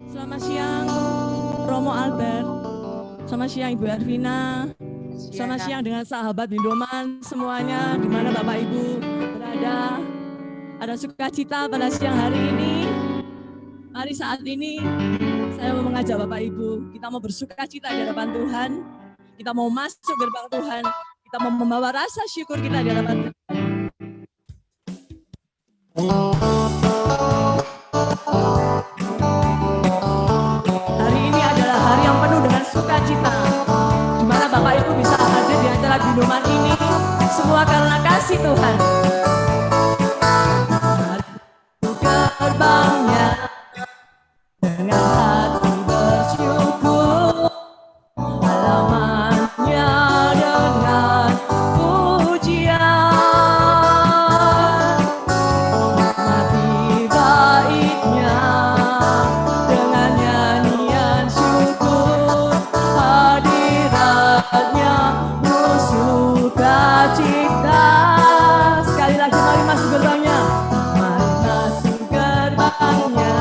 Selamat siang, Romo Albert. Selamat siang, Ibu Ervina. Selamat siang dengan sahabat Bindoman semuanya, di mana Bapak Ibu berada. Ada sukacita pada siang hari ini. Mari saat ini saya mau mengajak Bapak Ibu, kita mau bersukacita di hadapan Tuhan. Kita mau masuk gerbang Tuhan. Kita mau membawa rasa syukur kita di hadapan Tuhan. Hari ini adalah hari yang penuh dengan sukacita, di mana Bapak Ibu bisa hadir di acara Bindoman ini, semua karena kasih Tuhan. Gerbangnya dengan hati bersyukur, halamannya dengan pujian, nikmati baiknya dengan nyanyian syukur, hadiratnya penuh sukacita. Sekali lagi mari masuk gerbangnya, mari masuk gerbangnya.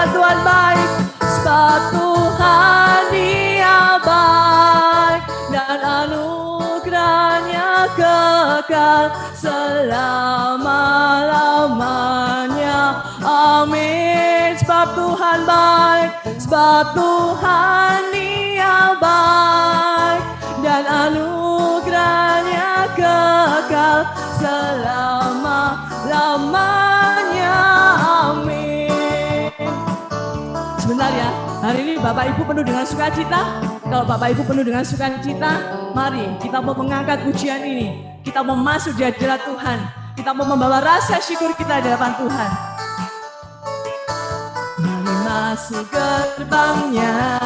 Tuhan baik, sebab Tuhan Dia baik dan anugerahnya kekal selama-lamanya. Amin. Sebab Tuhan baik, sebab Tuhan Dia baik dan anugerahnya kekal selama-lamanya. Amin. Sebentar ya, hari ini Bapak Ibu penuh dengan sukacita. Kalau Bapak Ibu penuh dengan sukacita, mari kita mau mengangkat pujian ini. Kita mau masuk di hadirat Tuhan. Kita mau membawa rasa syukur kita di hadapan Tuhan. Mari masuk gerbangnya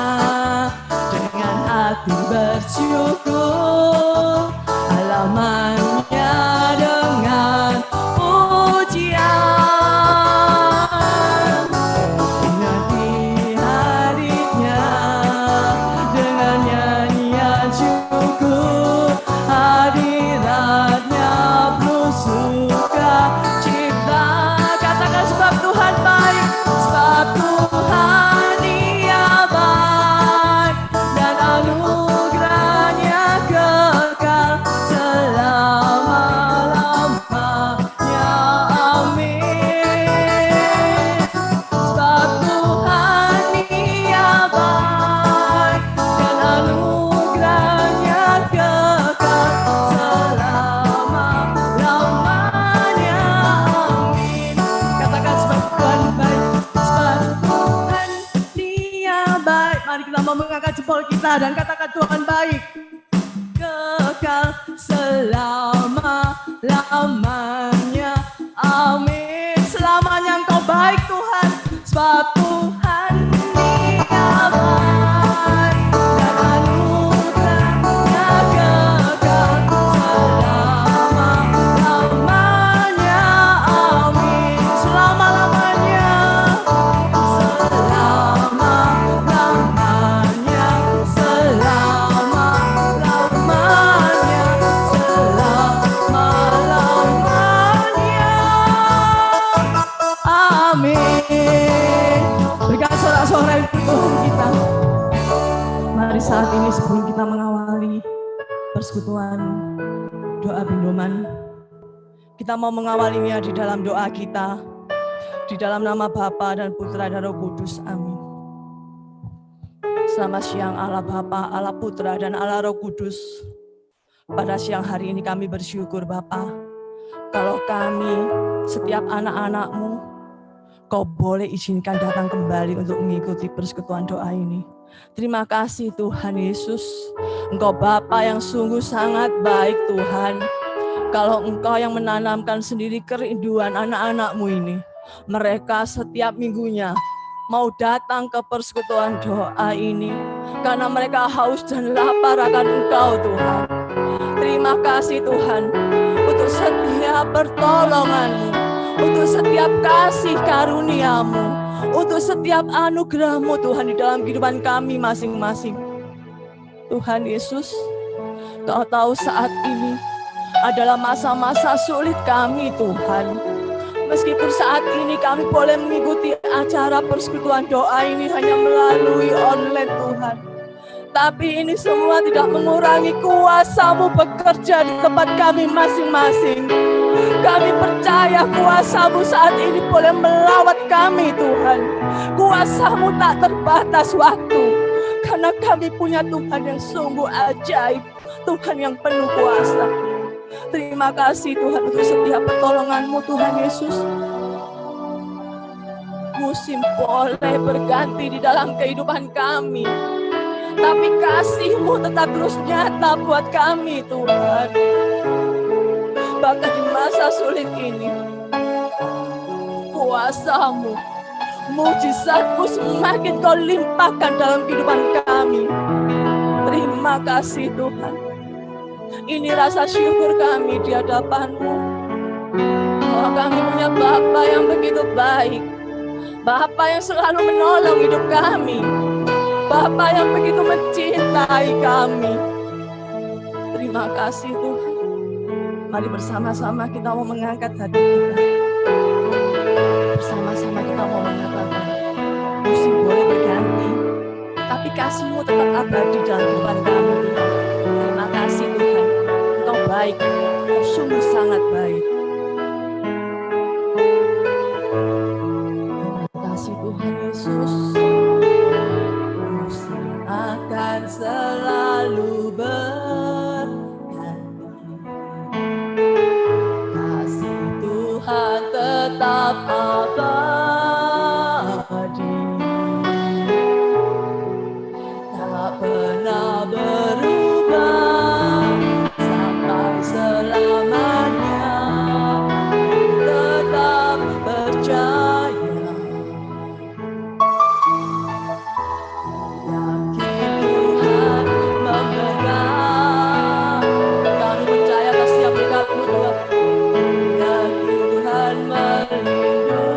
dengan hati bersyukur, halamannya dengan pujian. Jempol kita dan katakan Tuhan baik, kekal selama-lamanya. Amin. Selamanya Engkau baik Tuhan, sebab Tuhan Dia baik dan anugerahnya kekal selama-lamanya. Amin. Selama-lamanya. Mari saat ini sebelum kita mengawali persekutuan doa Bindoman, kita mau mengawalinya di dalam doa kita, di dalam nama Bapa dan Putra dan Roh Kudus. Amin. Selamat siang Allah Bapa, Allah Putra dan Allah Roh Kudus. Pada siang hari ini kami bersyukur Bapa, kalau kami setiap anak-anak-Mu, Kau boleh izinkan datang kembali untuk mengikuti persekutuan doa ini. Terima kasih Tuhan Yesus. Engkau Bapa yang sungguh sangat baik Tuhan. Kalau Engkau yang menanamkan sendiri kerinduan anak-anak-Mu ini, mereka setiap minggunya mau datang ke persekutuan doa ini, karena mereka haus dan lapar akan Engkau Tuhan. Terima kasih Tuhan untuk setiap pertolongan-Mu, untuk setiap kasih karunia-Mu, untuk setiap anugerah-Mu Tuhan di dalam kehidupan kami masing-masing. Tuhan Yesus, Kau tahu saat ini adalah masa-masa sulit kami Tuhan. Meskipun saat ini kami boleh mengikuti acara persekutuan doa ini hanya melalui online Tuhan, tapi ini semua tidak mengurangi kuasa-Mu bekerja di tempat kami masing-masing. Kami percaya kuasa-Mu saat ini boleh melawat kami Tuhan. Kuasa-Mu tak terbatas waktu, karena kami punya Tuhan yang sungguh ajaib, Tuhan yang penuh kuasa. Terima kasih Tuhan untuk setiap pertolongan-Mu Tuhan Yesus. Musim boleh berganti di dalam kehidupan kami, tapi kasih-Mu tetap terus nyata buat kami Tuhan. Bahkan di masa sulit ini, kuasa-Mu, mujizat-Mu semakin Kau limpahkan dalam kehidupan kami. Terima kasih Tuhan. Ini rasa syukur kami di hadapan-Mu, bahwa kami punya Bapa yang begitu baik, Bapa yang selalu menolong hidup kami, Bapa yang begitu mencintai kami. Terima kasih Tuhan. Mari bersama-sama kita mau mengangkat hati kita. Bersama-sama kita mau mengatakan, musim boleh berganti, tapi kasih-Mu tetap abadi dalam kehidupan kami Tuhan. Terima kasih Tuhan, Engkau baik, Engkau sungguh sangat baik. Terima kasih Tuhan Yesus. Musim akan selalu berganti, kasih Tuhan tetap abadi, tak pernah berubah sampai selamanya. Tetap percaya, yakin Tuhan memegang. Kami percaya atas setiap berkat-Mu Tuhan. Yakin Tuhan melindungi,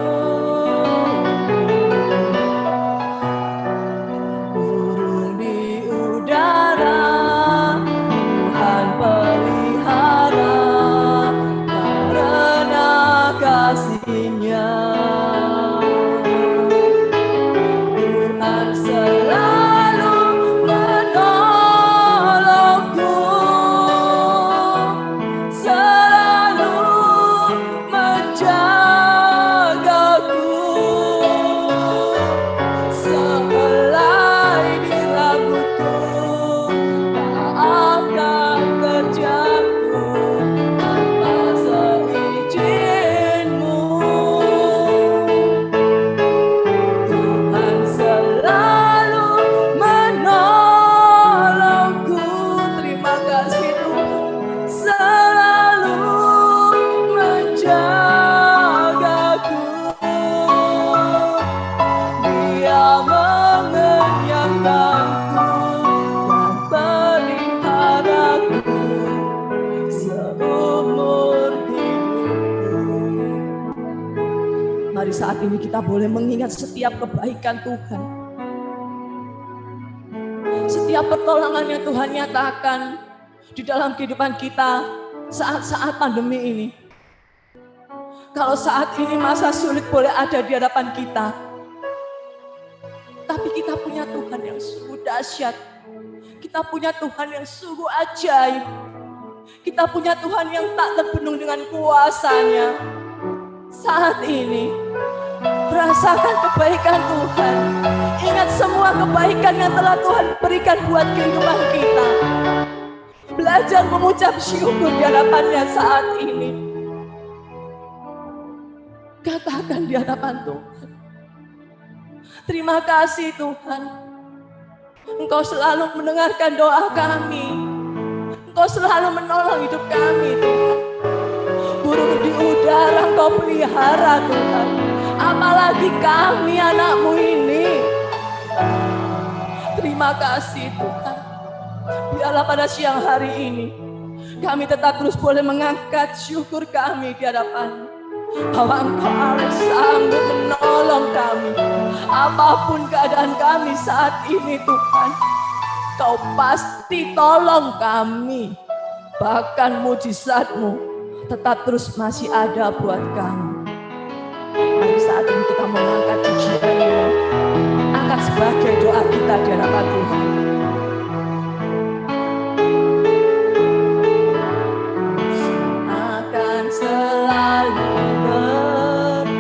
burung di udara Tuhan pelihara, karena kasih-Nya. Tuhan selalu menolongku, selalu menjagaku, sehelai di rambutku tak akan terjatuh tanpa seizin-Mu. Tuhan selalu menolongku. Terima kasih Tuhan, selalu menjagaku. Dia mengenyangkanku dan peliharaku seumur hidupku. Mari saat ini kita boleh mengingat setiap kebaikan Tuhan, setiap pertolongan yang Tuhan nyatakan di dalam kehidupan kita saat-saat pandemi ini. Kalau saat ini masa sulit boleh ada di hadapan kita, tapi kita punya Tuhan yang sungguh dahsyat. Kita punya Tuhan yang sungguh ajaib. Kita punya Tuhan yang tak terbendung dengan kuasa-Nya. Saat ini, rasakan kebaikan Tuhan. Ingat semua kebaikan yang telah Tuhan berikan buat kehidupan kita. Belajar mengucap syukur di hadapan-Nya saat ini. Katakan di hadapan Tuhan, terima kasih Tuhan. Engkau selalu mendengarkan doa kami. Engkau selalu menolong hidup kami Tuhan. Burung di udara Engkau pelihara Tuhan. Apalagi kami anak-Mu ini Terima kasih Tuhan. Biarlah pada siang hari ini kami tetap terus boleh mengangkat syukur kami di hadapan bahwa Engkau Allah sanggup menolong kami. Apapun keadaan kami saat ini Tuhan, Kau pasti tolong kami. Bahkan mujizat-Mu tetap terus masih ada buat kami. Mari saat ini kita mengangkat pujian-Mu, angkat sebagai doa kita di hadapan Tuhan. Akan selalu berkati,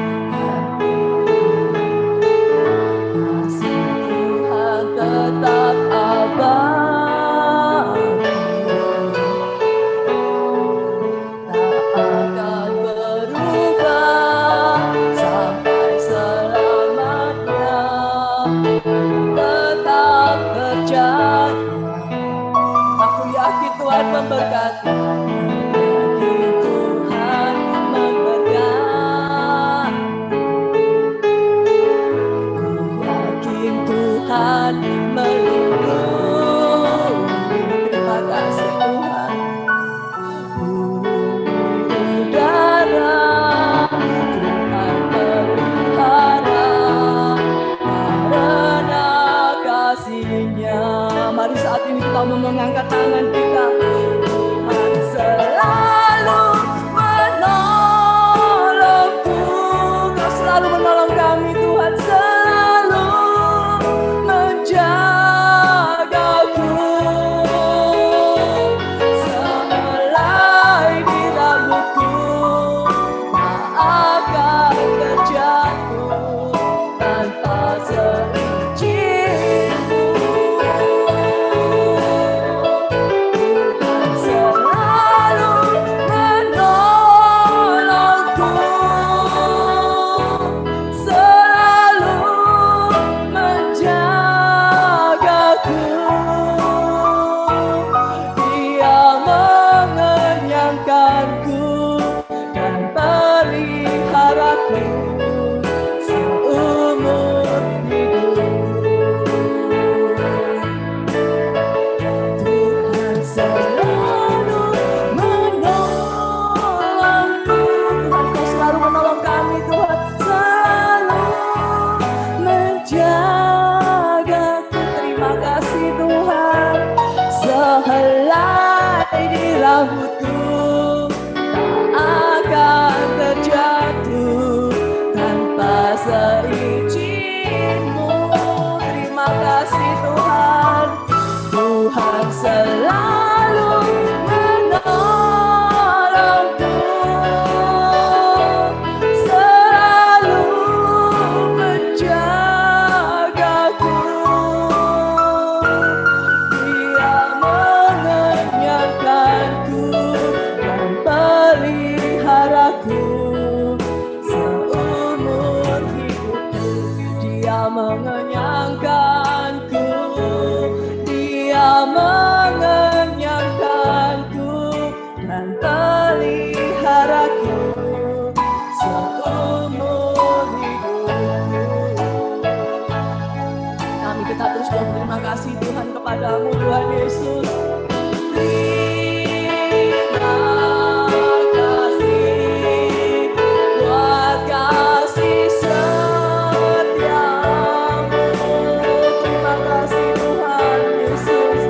kasih Tuhan tetap abadi, tak akan berubah sampai selamanya, tetap percaya. Aku yakin Tuhan memberkati. Tuhan melindungi, terima kasih Tuhan. Burung udara Tuhan pelihara karena kasih-Nya. Mari saat ini kita mau mengangkat tangan kita. Tuhan selalu menolongku, Kau selalu menolong kami Tuhan. Padamu Tuhan Yesus. Terima kasih Tuhan Yesus.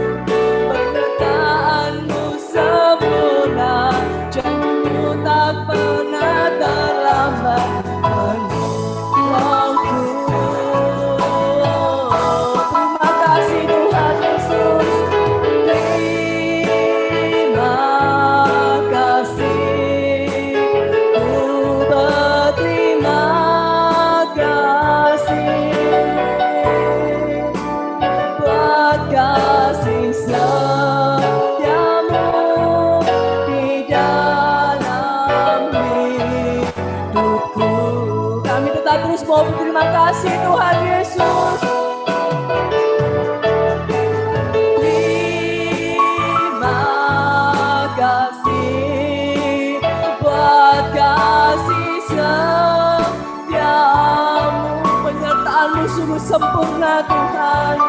sempurna Tuhan,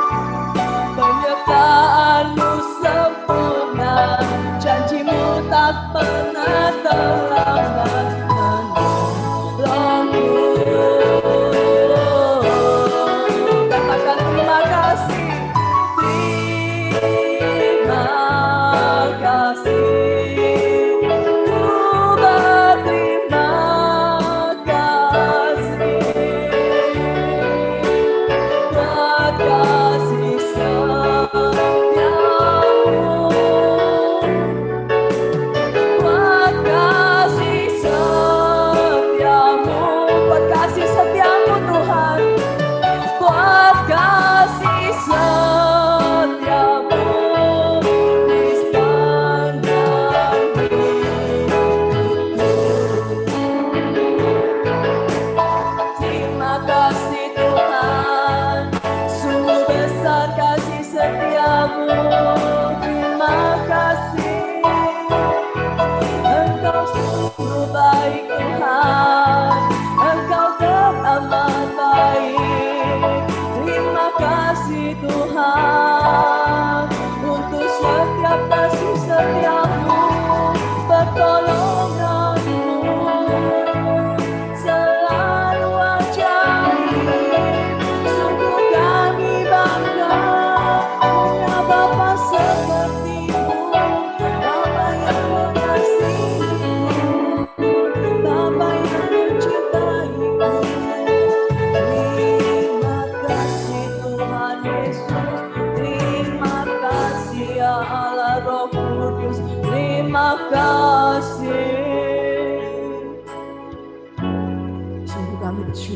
penyertaan-Mu sempurna, janji-Mu tak pernah terlambat menolongku. Katakan terima kasih, terima kasih.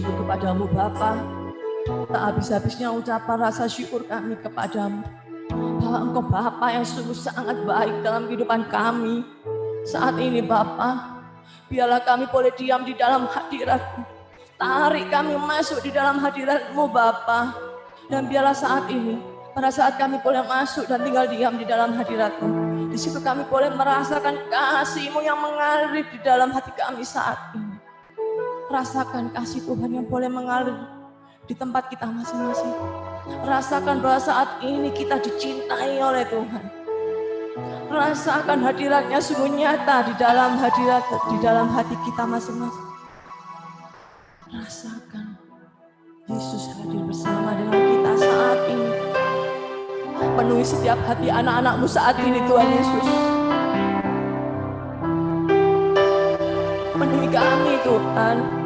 Kepadamu Bapa, tak habis-habisnya ucapan rasa syukur kami kepadamu, bahwa Engkau Bapa yang sungguh sangat baik dalam kehidupan kami. Saat ini Bapa, biarlah kami boleh diam di dalam hadirat-Mu, tarik kami masuk di dalam hadirat-Mu Bapa, dan biarlah saat ini, pada saat kami boleh masuk dan tinggal diam di dalam hadirat-Mu, di situ kami boleh merasakan kasih-Mu yang mengalir di dalam hati kami saat ini. Rasakan kasih Tuhan yang boleh mengalir di tempat kita masing-masing. Rasakan bahwa saat ini kita dicintai oleh Tuhan. Rasakan hadiratnya sungguh nyata di dalam hati kita masing-masing. Rasakan Yesus hadir bersama dengan kita saat ini. Penuhi setiap hati anak-anak-Mu saat ini Tuhan Yesus. Penuhi kami Tuhan.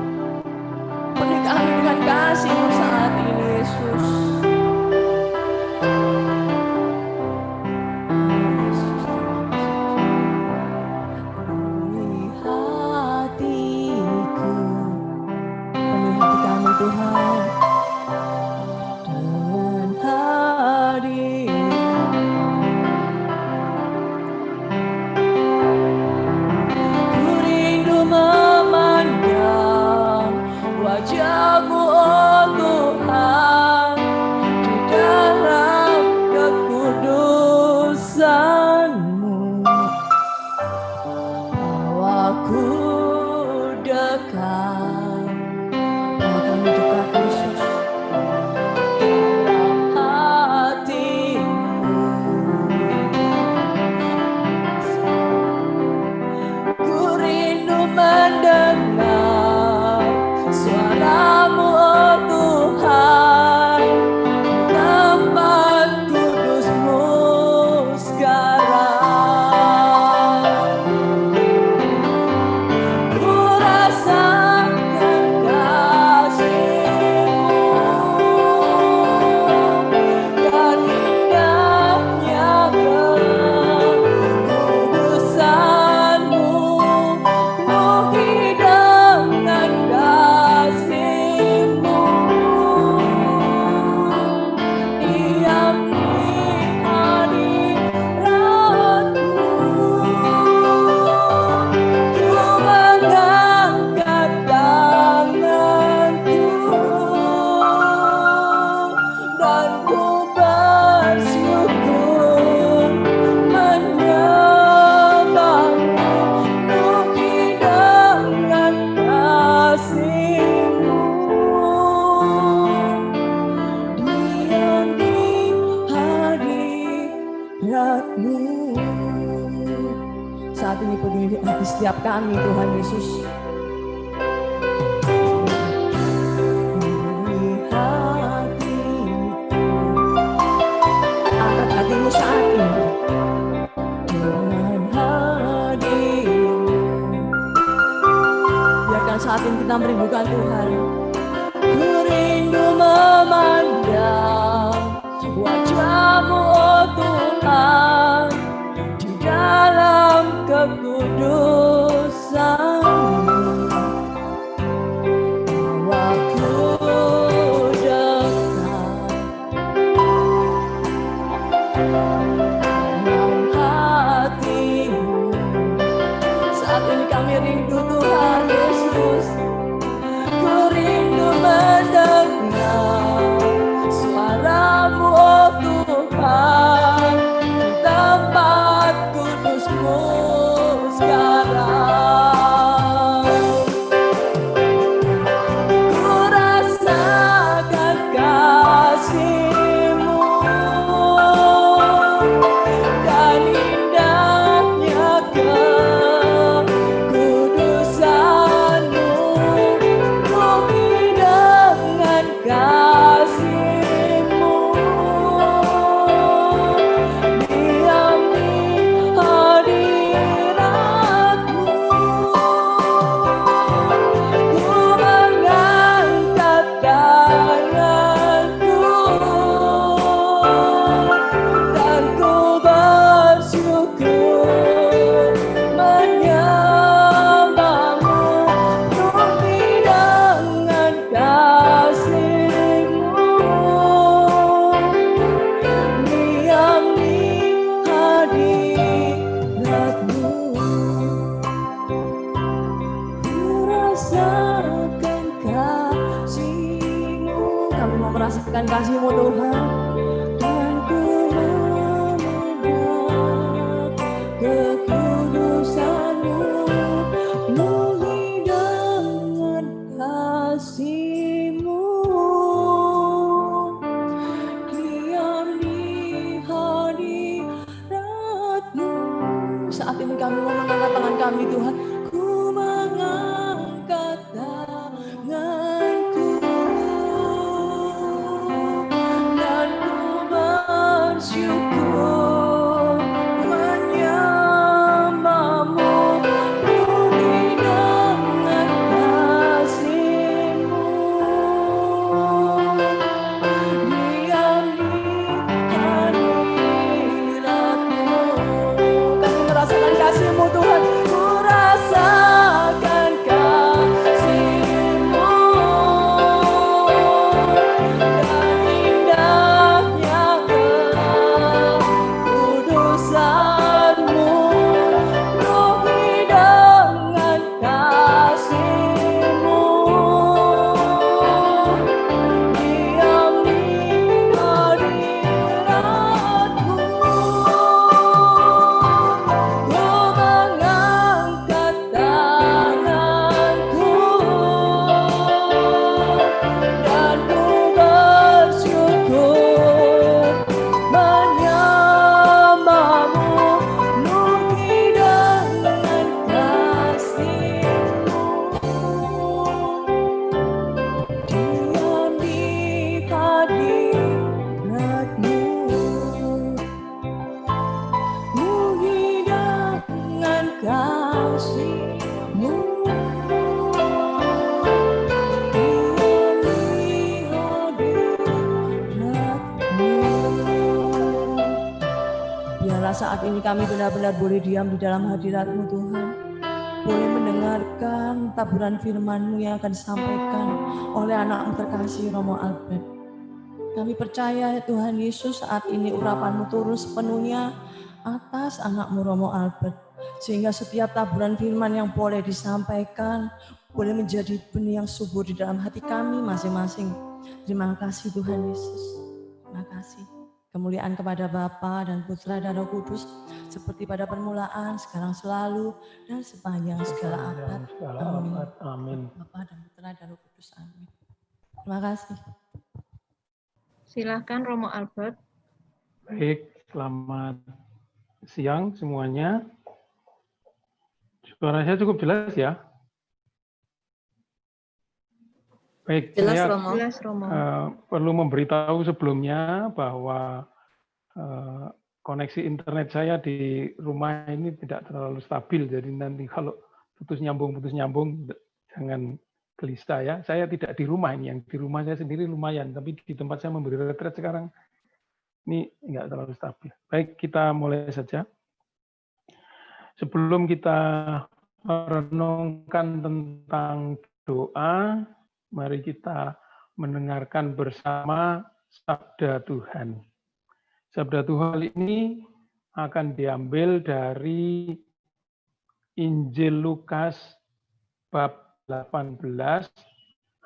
Penuhi kami dengan kasih-Mu saat ini Yesus. Penuhi hatiku, penuhi hati kami Tuhan dengan hadir. Ku rindu memandang wajah-Mu oh Tuhan, hadirat-Mu. Saat ini penuhi hati setiap kami, Tuhan Yesus. Angkat hatimu saat ini dengan hadir-Mu. Biarkan saat ini kita merindukan Tuhan. Ku rindu memandang wajah-Mu, oh Tuhan, di dalam kekudusan-Mu. Bawaku dekat dalam hati-Mu. Saat ini kami rindu Tuhan Yesus. Ku rindu mendengar suara-Mu, oh Tuhan, di tempat kudus-Mu sekarang. Ku rasakan kasih-Mu dan indahnya kekudusan-Mu. Penuhi dengan kasih-Mu, diam di hadirat-Mu. Ku mengangkat tanganku dan ku bersyukur menyembah-Mu. Penuhi dengan kasih-Mu, diam di hadirat-Mu. Ku rasakan kasih-Mu. Kami mau merasakan kasih-Mu Tuhan. Dan ku menghadap kekudusan-Mu. Penuhi dengan kasih-Mu, diam di hadirat-Mu. Saat ini kami mau mengangkat tangan kami Tuhan. Ku mengangkat tanganku dan ku bersyukur menyembah-Mu. Penuhi dengan kasih-Mu, diam di hadirat-Mu. Kami merasakan kasih-Mu Tuhan. Ku rasakan kasih-Mu dan indahnya kekudusan-Mu. Penuhi dengan kasih-Mu, diam di hadirat-Mu. Ku mengangkat tanganku dan ku bersyukur menyembah-Mu. Penuhi dengan kasih-Mu, diam di hadirat-Mu. Penuhi dengan kasih-Mu, diam di hadirat-Mu. Biarlah saat ini kami benar-benar boleh diam di dalam hadirat-Mu Tuhan. Boleh mendengarkan taburan firman-Mu yang akan disampaikan oleh anak-Mu terkasih Romo Albert. Kami percaya ya Tuhan Yesus, saat ini urapan-Mu turun sepenuhnya atas anak-Mu Romo Albert. Sehingga setiap taburan firman yang boleh disampaikan boleh menjadi benih yang subur di dalam hati kami masing-masing. Terima kasih Tuhan Yesus. Terima kasih. Kemuliaan kepada Bapa dan Putra dan Roh Kudus, seperti pada permulaan, sekarang selalu, dan sepanjang segala abad. Amin. Bapa dan Putra dan Roh Kudus. Amin. Terima kasih. Silakan Romo Albert. Baik, selamat siang semuanya. Suara saya cukup jelas ya? Baik, Jelas, saya Romo. perlu memberitahu sebelumnya bahwa koneksi internet saya di rumah ini tidak terlalu stabil, jadi nanti kalau putus nyambung, jangan gelisah ya. Saya tidak di rumah ini, yang di rumah saya sendiri lumayan, tapi di tempat saya memberi retret sekarang ini enggak terlalu stabil. Baik, kita mulai saja. Sebelum kita merenungkan tentang doa, mari kita mendengarkan bersama sabda Tuhan. Sabda Tuhan ini akan diambil dari Injil Lukas bab 18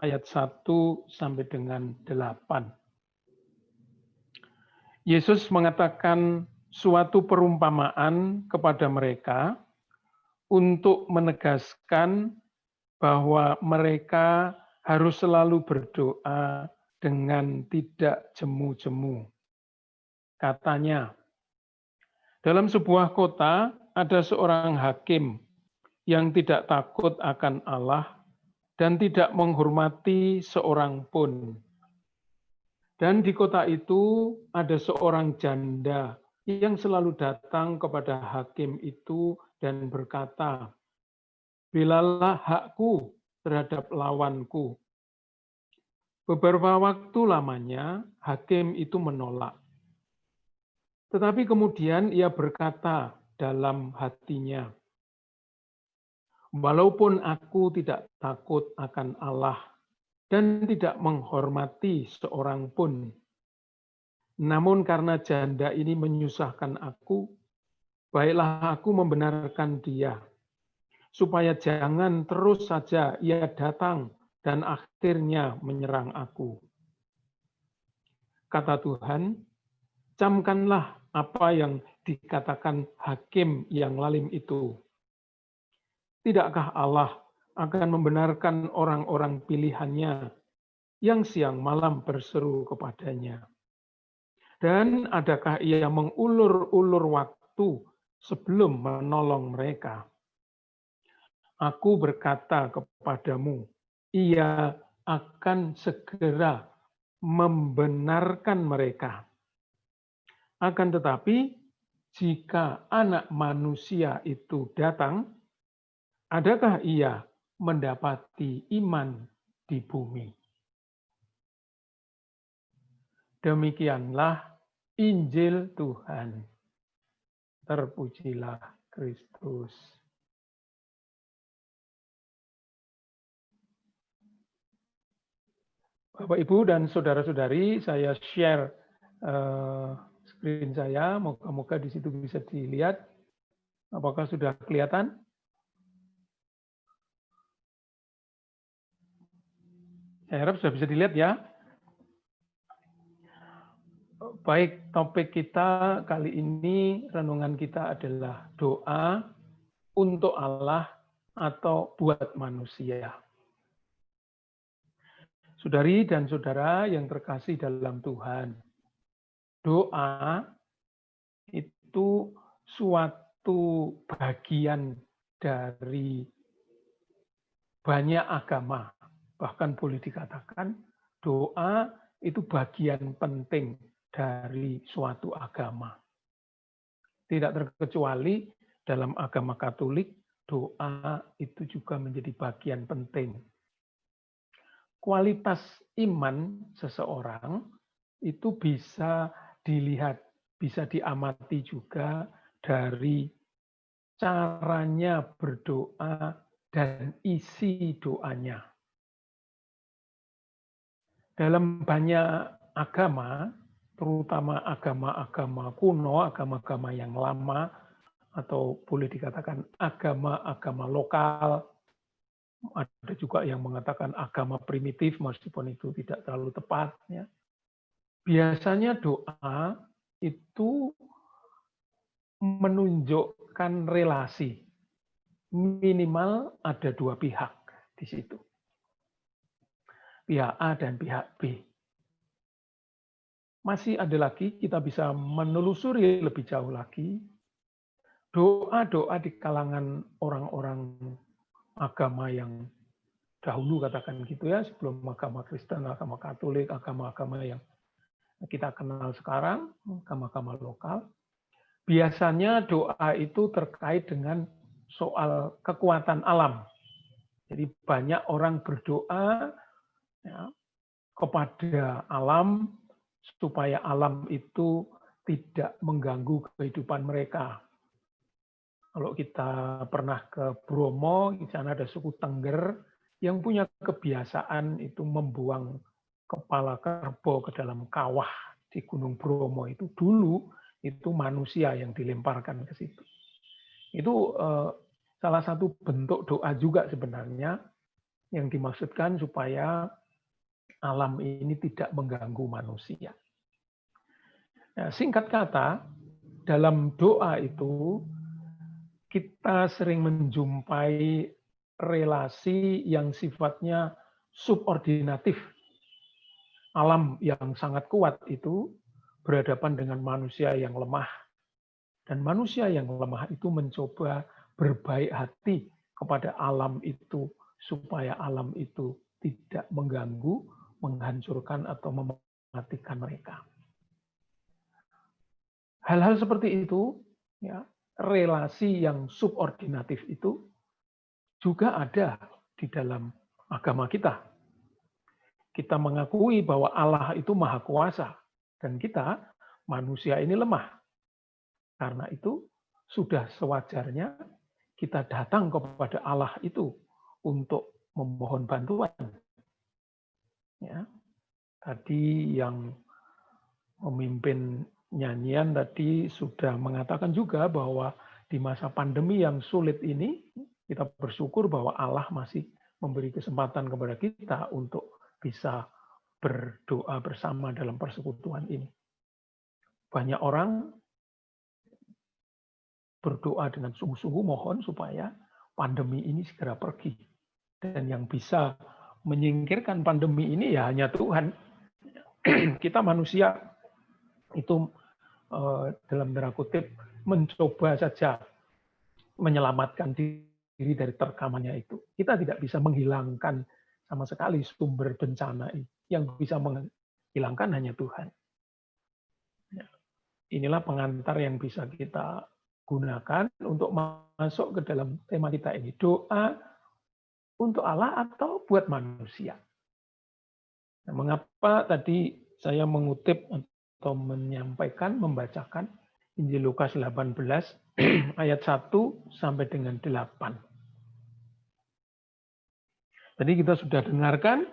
ayat 1 sampai dengan 8. Yesus mengatakan suatu perumpamaan kepada mereka untuk menegaskan bahwa mereka harus selalu berdoa dengan tidak jemu-jemu. Katanya, dalam sebuah kota ada seorang hakim yang tidak takut akan Allah dan tidak menghormati seorang pun. Dan di kota itu ada seorang janda yang selalu datang kepada hakim itu dan berkata, "Belalah hakku terhadap lawanku." Beberapa waktu lamanya hakim itu menolak. Tetapi kemudian ia berkata dalam hatinya, "Walaupun aku tidak takut akan Allah dan tidak menghormati seorang pun, namun karena janda ini menyusahkan aku, baiklah aku membenarkan dia, supaya jangan terus saja ia datang dan akhirnya menyerang aku." Kata Tuhan, camkanlah apa yang dikatakan hakim yang lalim itu. Tidakkah Allah akan membenarkan orang-orang pilihannya yang siang malam berseru kepadanya? Dan adakah ia mengulur-ulur waktu sebelum menolong mereka? Aku berkata kepadamu, ia akan segera membenarkan mereka. Akan tetapi, jika Anak Manusia itu datang, adakah ia mendapati iman di bumi? Demikianlah Injil Tuhan. Terpujilah Kristus. Bapak, Ibu, dan saudara-saudari, saya share screen saya. Moga-moga di situ bisa dilihat. Apakah sudah kelihatan? Saya harap sudah bisa dilihat ya. Baik, topik kita kali ini, renungan kita adalah doa untuk Allah atau buat manusia. Saudari dan saudara yang terkasih dalam Tuhan, doa itu suatu bagian dari banyak agama. Bahkan boleh dikatakan doa itu bagian penting dari suatu agama. Tidak terkecuali dalam agama Katolik, doa itu juga menjadi bagian penting. Kualitas iman seseorang itu bisa dilihat, bisa diamati juga dari caranya berdoa dan isi doanya. Dalam banyak agama, terutama agama-agama kuno, agama-agama yang lama, atau boleh dikatakan agama-agama lokal, ada juga yang mengatakan agama primitif, meskipun itu tidak terlalu tepat. Ya. Biasanya doa itu menunjukkan relasi. Minimal ada dua pihak di situ. Pihak A dan pihak B. Masih ada lagi, kita bisa menelusuri lebih jauh lagi, doa-doa di kalangan orang-orang agama yang dahulu, katakan gitu ya, sebelum agama Kristen, agama Katolik, agama-agama yang kita kenal sekarang, agama-agama lokal, biasanya doa itu terkait dengan soal kekuatan alam. Jadi banyak orang berdoa ya, kepada alam supaya alam itu tidak mengganggu kehidupan mereka. Kalau kita pernah ke Bromo, di sana ada suku Tengger yang punya kebiasaan itu membuang kepala kerbau ke dalam kawah di Gunung Bromo. Itu dulu itu manusia yang dilemparkan ke situ. Itu salah satu bentuk doa juga sebenarnya yang dimaksudkan supaya alam ini tidak mengganggu manusia. Nah, singkat kata, dalam doa itu kita sering menjumpai relasi yang sifatnya subordinatif. Alam yang sangat kuat itu berhadapan dengan manusia yang lemah. Dan manusia yang lemah itu mencoba berbaik hati kepada alam itu supaya alam itu tidak mengganggu, menghancurkan atau mematikan mereka. Hal-hal seperti itu, ya, relasi yang subordinatif itu juga ada di dalam agama kita. Kita mengakui bahwa Allah itu maha kuasa dan kita manusia ini lemah. Karena itu sudah sewajarnya kita datang kepada Allah itu untuk memohon bantuan. Ya. Tadi yang memimpin nyanyian tadi sudah mengatakan juga bahwa di masa pandemi yang sulit ini kita bersyukur bahwa Allah masih memberi kesempatan kepada kita untuk bisa berdoa bersama dalam persekutuan ini. Banyak orang berdoa dengan sungguh-sungguh mohon supaya pandemi ini segera pergi. Dan yang bisa menyingkirkan pandemi ini ya hanya Tuhan. Kita manusia itu dalam tanda kutip mencoba saja menyelamatkan diri dari terkamannya itu. Kita tidak bisa menghilangkan sama sekali sumber bencana ini. Yang bisa menghilangkan hanya Tuhan. Inilah pengantar yang bisa kita gunakan untuk masuk ke dalam tema kita ini. Doa untuk Allah atau buat manusia. Nah, mengapa tadi saya mengutip atau menyampaikan, membacakan Injil Lukas 18 ayat 1 sampai dengan 8. Tadi kita sudah dengarkan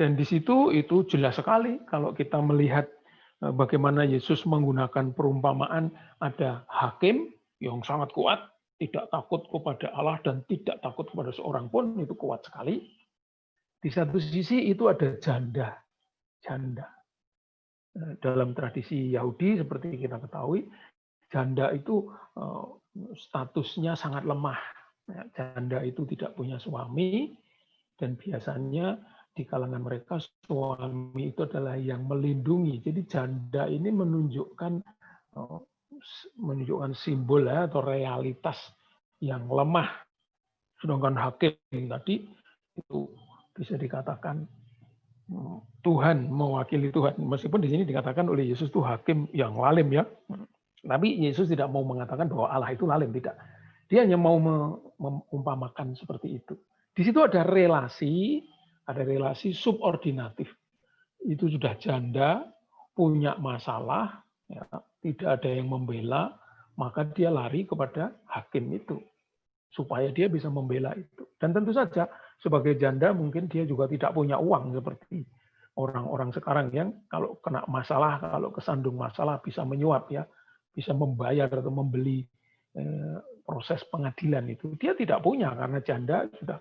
dan di situ itu jelas sekali kalau kita melihat bagaimana Yesus menggunakan perumpamaan ada hakim yang sangat kuat, tidak takut kepada Allah dan tidak takut kepada seorang pun, itu kuat sekali. Di satu sisi itu ada janda. Dalam tradisi Yahudi seperti kita ketahui, janda itu statusnya sangat lemah. Janda itu tidak punya suami dan biasanya di kalangan mereka suami itu adalah yang melindungi. Jadi janda ini menunjukkan simbol atau realitas yang lemah. Sedangkan hakim tadi itu bisa dikatakan Tuhan, mewakili Tuhan. Meskipun di sini dikatakan oleh Yesus itu hakim yang lalim ya. Tapi Yesus tidak mau mengatakan bahwa Allah itu lalim, tidak. Dia hanya mau mengumpamakan seperti itu. Di situ ada relasi subordinatif. Itu sudah janda, punya masalah, ya, tidak ada yang membela, maka dia lari kepada hakim itu. Supaya dia bisa membela itu. Dan tentu saja sebagai janda mungkin dia juga tidak punya uang seperti orang-orang sekarang yang kalau kena masalah, kalau kesandung masalah bisa menyuap ya, bisa membayar atau membeli proses pengadilan itu. Dia tidak punya karena janda sudah.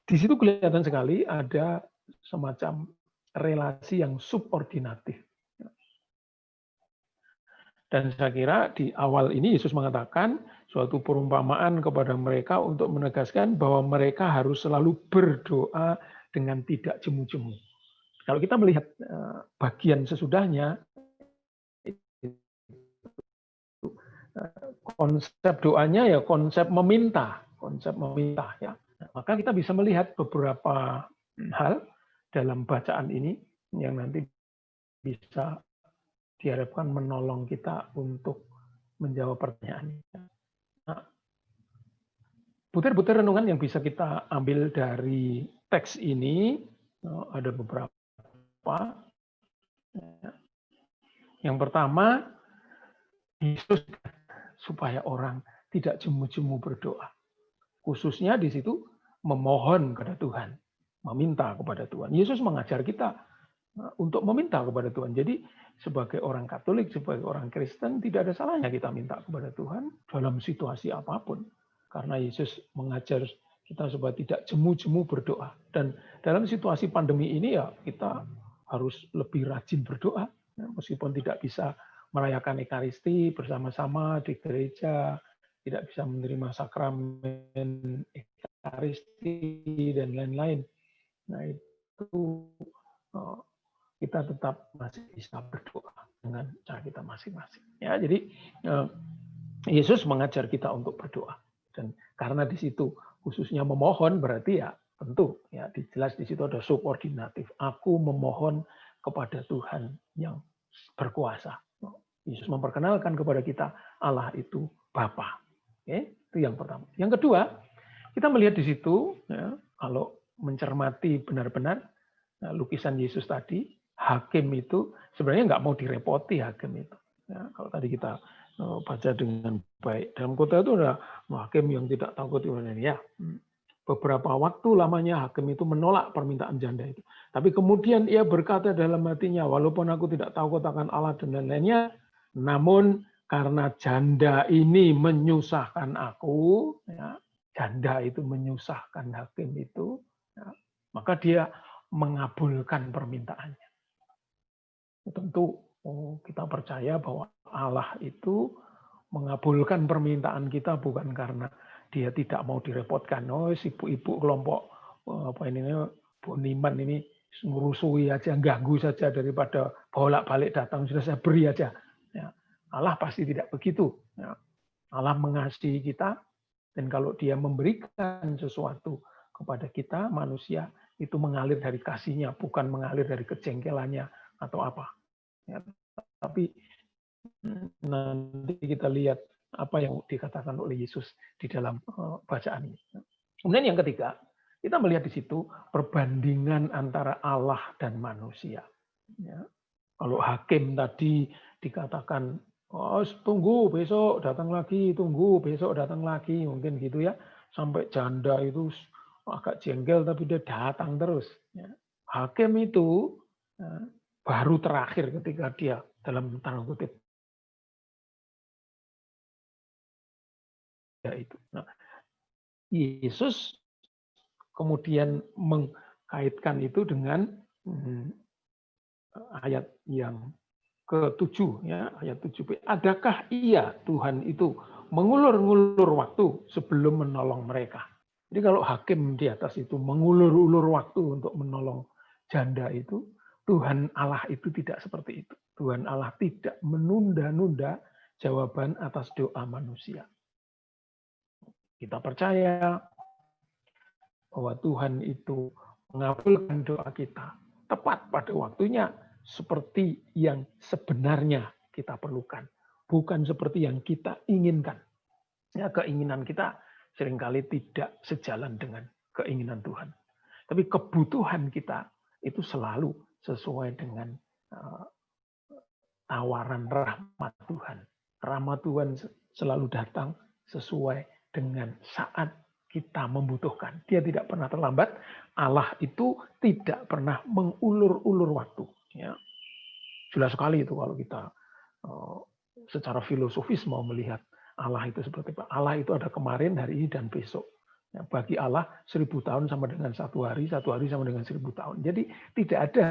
Di situ kelihatan sekali ada semacam relasi yang subordinatif. Dan saya kira di awal ini Yesus mengatakan suatu perumpamaan kepada mereka untuk menegaskan bahwa mereka harus selalu berdoa dengan tidak jemu-jemu. Kalau kita melihat bagian sesudahnya, konsep doanya ya konsep meminta ya. Maka kita bisa melihat beberapa hal dalam bacaan ini yang nanti bisa diharapkan menolong kita untuk menjawab pertanyaan. Nah, butir-butir renungan yang bisa kita ambil dari teks ini ada beberapa. Yang pertama, Yesus supaya orang tidak jemu-jemu berdoa. Khususnya di situ memohon kepada Tuhan, meminta kepada Tuhan. Yesus mengajar kita untuk meminta kepada Tuhan. Jadi sebagai orang Katolik, sebagai orang Kristen, tidak ada salahnya kita minta kepada Tuhan dalam situasi apapun. Karena Yesus mengajar kita supaya tidak jemu-jemu berdoa. Dan dalam situasi pandemi ini ya kita harus lebih rajin berdoa. Meskipun tidak bisa merayakan Ekaristi bersama-sama di gereja, tidak bisa menerima sakramen Ekaristi dan lain-lain. Nah itu kita tetap masih bisa berdoa dengan cara kita masing-masing. Ya, jadi Yesus mengajar kita untuk berdoa. Dan karena di situ khususnya memohon berarti ya tentu ya jelas di situ ada subordinatif. Aku memohon kepada Tuhan yang berkuasa. Yesus memperkenalkan kepada kita Allah itu Bapa. Oke, itu yang pertama. Yang kedua, kita melihat di situ ya, kalau mencermati benar-benar lukisan Yesus tadi, hakim itu sebenarnya nggak mau direpoti hakim itu. Ya, kalau tadi kita baca dengan baik dalam kota itu ada hakim yang tidak takut ya. Beberapa waktu lamanya hakim itu menolak permintaan janda itu. Tapi kemudian ia berkata dalam hatinya, walaupun aku tidak takut akan Allah dan lain-lainnya, namun karena janda ini menyusahkan aku, ya, janda itu menyusahkan hakim itu, ya, maka dia mengabulkan permintaannya. Tentu kita percaya bahwa Allah itu mengabulkan permintaan kita bukan karena dia tidak mau direpotkan. Oh, si ibu-ibu kelompok apa ini Bu Niman ini ngurusui aja, ganggu saja daripada bolak-balik datang sudah saya beri aja. Ya, Allah pasti tidak begitu. Ya, Allah mengasihi kita dan kalau dia memberikan sesuatu kepada kita manusia itu mengalir dari kasihnya bukan mengalir dari kejengkelannya atau apa. Ya, tapi nanti kita lihat apa yang dikatakan oleh Yesus di dalam bacaan ini. Kemudian yang ketiga, kita melihat di situ perbandingan antara Allah dan manusia. Ya. Kalau hakim tadi dikatakan, oh, tunggu besok datang lagi, tunggu besok datang lagi, mungkin gitu ya. Sampai janda itu agak jengkel tapi dia datang terus. Ya. Hakim itu baru terakhir ketika dia dalam tanda kutip itu. Nah, Yesus kemudian mengkaitkan itu dengan ayat yang ke-7 ya, ayat 7b. Adakah ia Tuhan itu mengulur-ngulur waktu sebelum menolong mereka? Jadi kalau hakim di atas itu mengulur-ulur waktu untuk menolong janda itu, Tuhan Allah itu tidak seperti itu. Tuhan Allah tidak menunda-nunda jawaban atas doa manusia. Kita percaya bahwa Tuhan itu mengabulkan doa kita tepat pada waktunya seperti yang sebenarnya kita perlukan, bukan seperti yang kita inginkan. Ya, keinginan kita seringkali tidak sejalan dengan keinginan Tuhan. Tapi kebutuhan kita itu selalu sesuai dengan tawaran rahmat Tuhan. Rahmat Tuhan selalu datang sesuai dengan saat kita membutuhkan. Dia tidak pernah terlambat. Allah itu tidak pernah mengulur-ulur waktu. Ya. Jelas sekali itu kalau kita secara filosofis mau melihat Allah itu seperti apa. Allah itu ada kemarin, hari ini, dan besok. Ya, bagi Allah 1000 tahun sama dengan 1 hari sama dengan 1000 tahun. Jadi tidak ada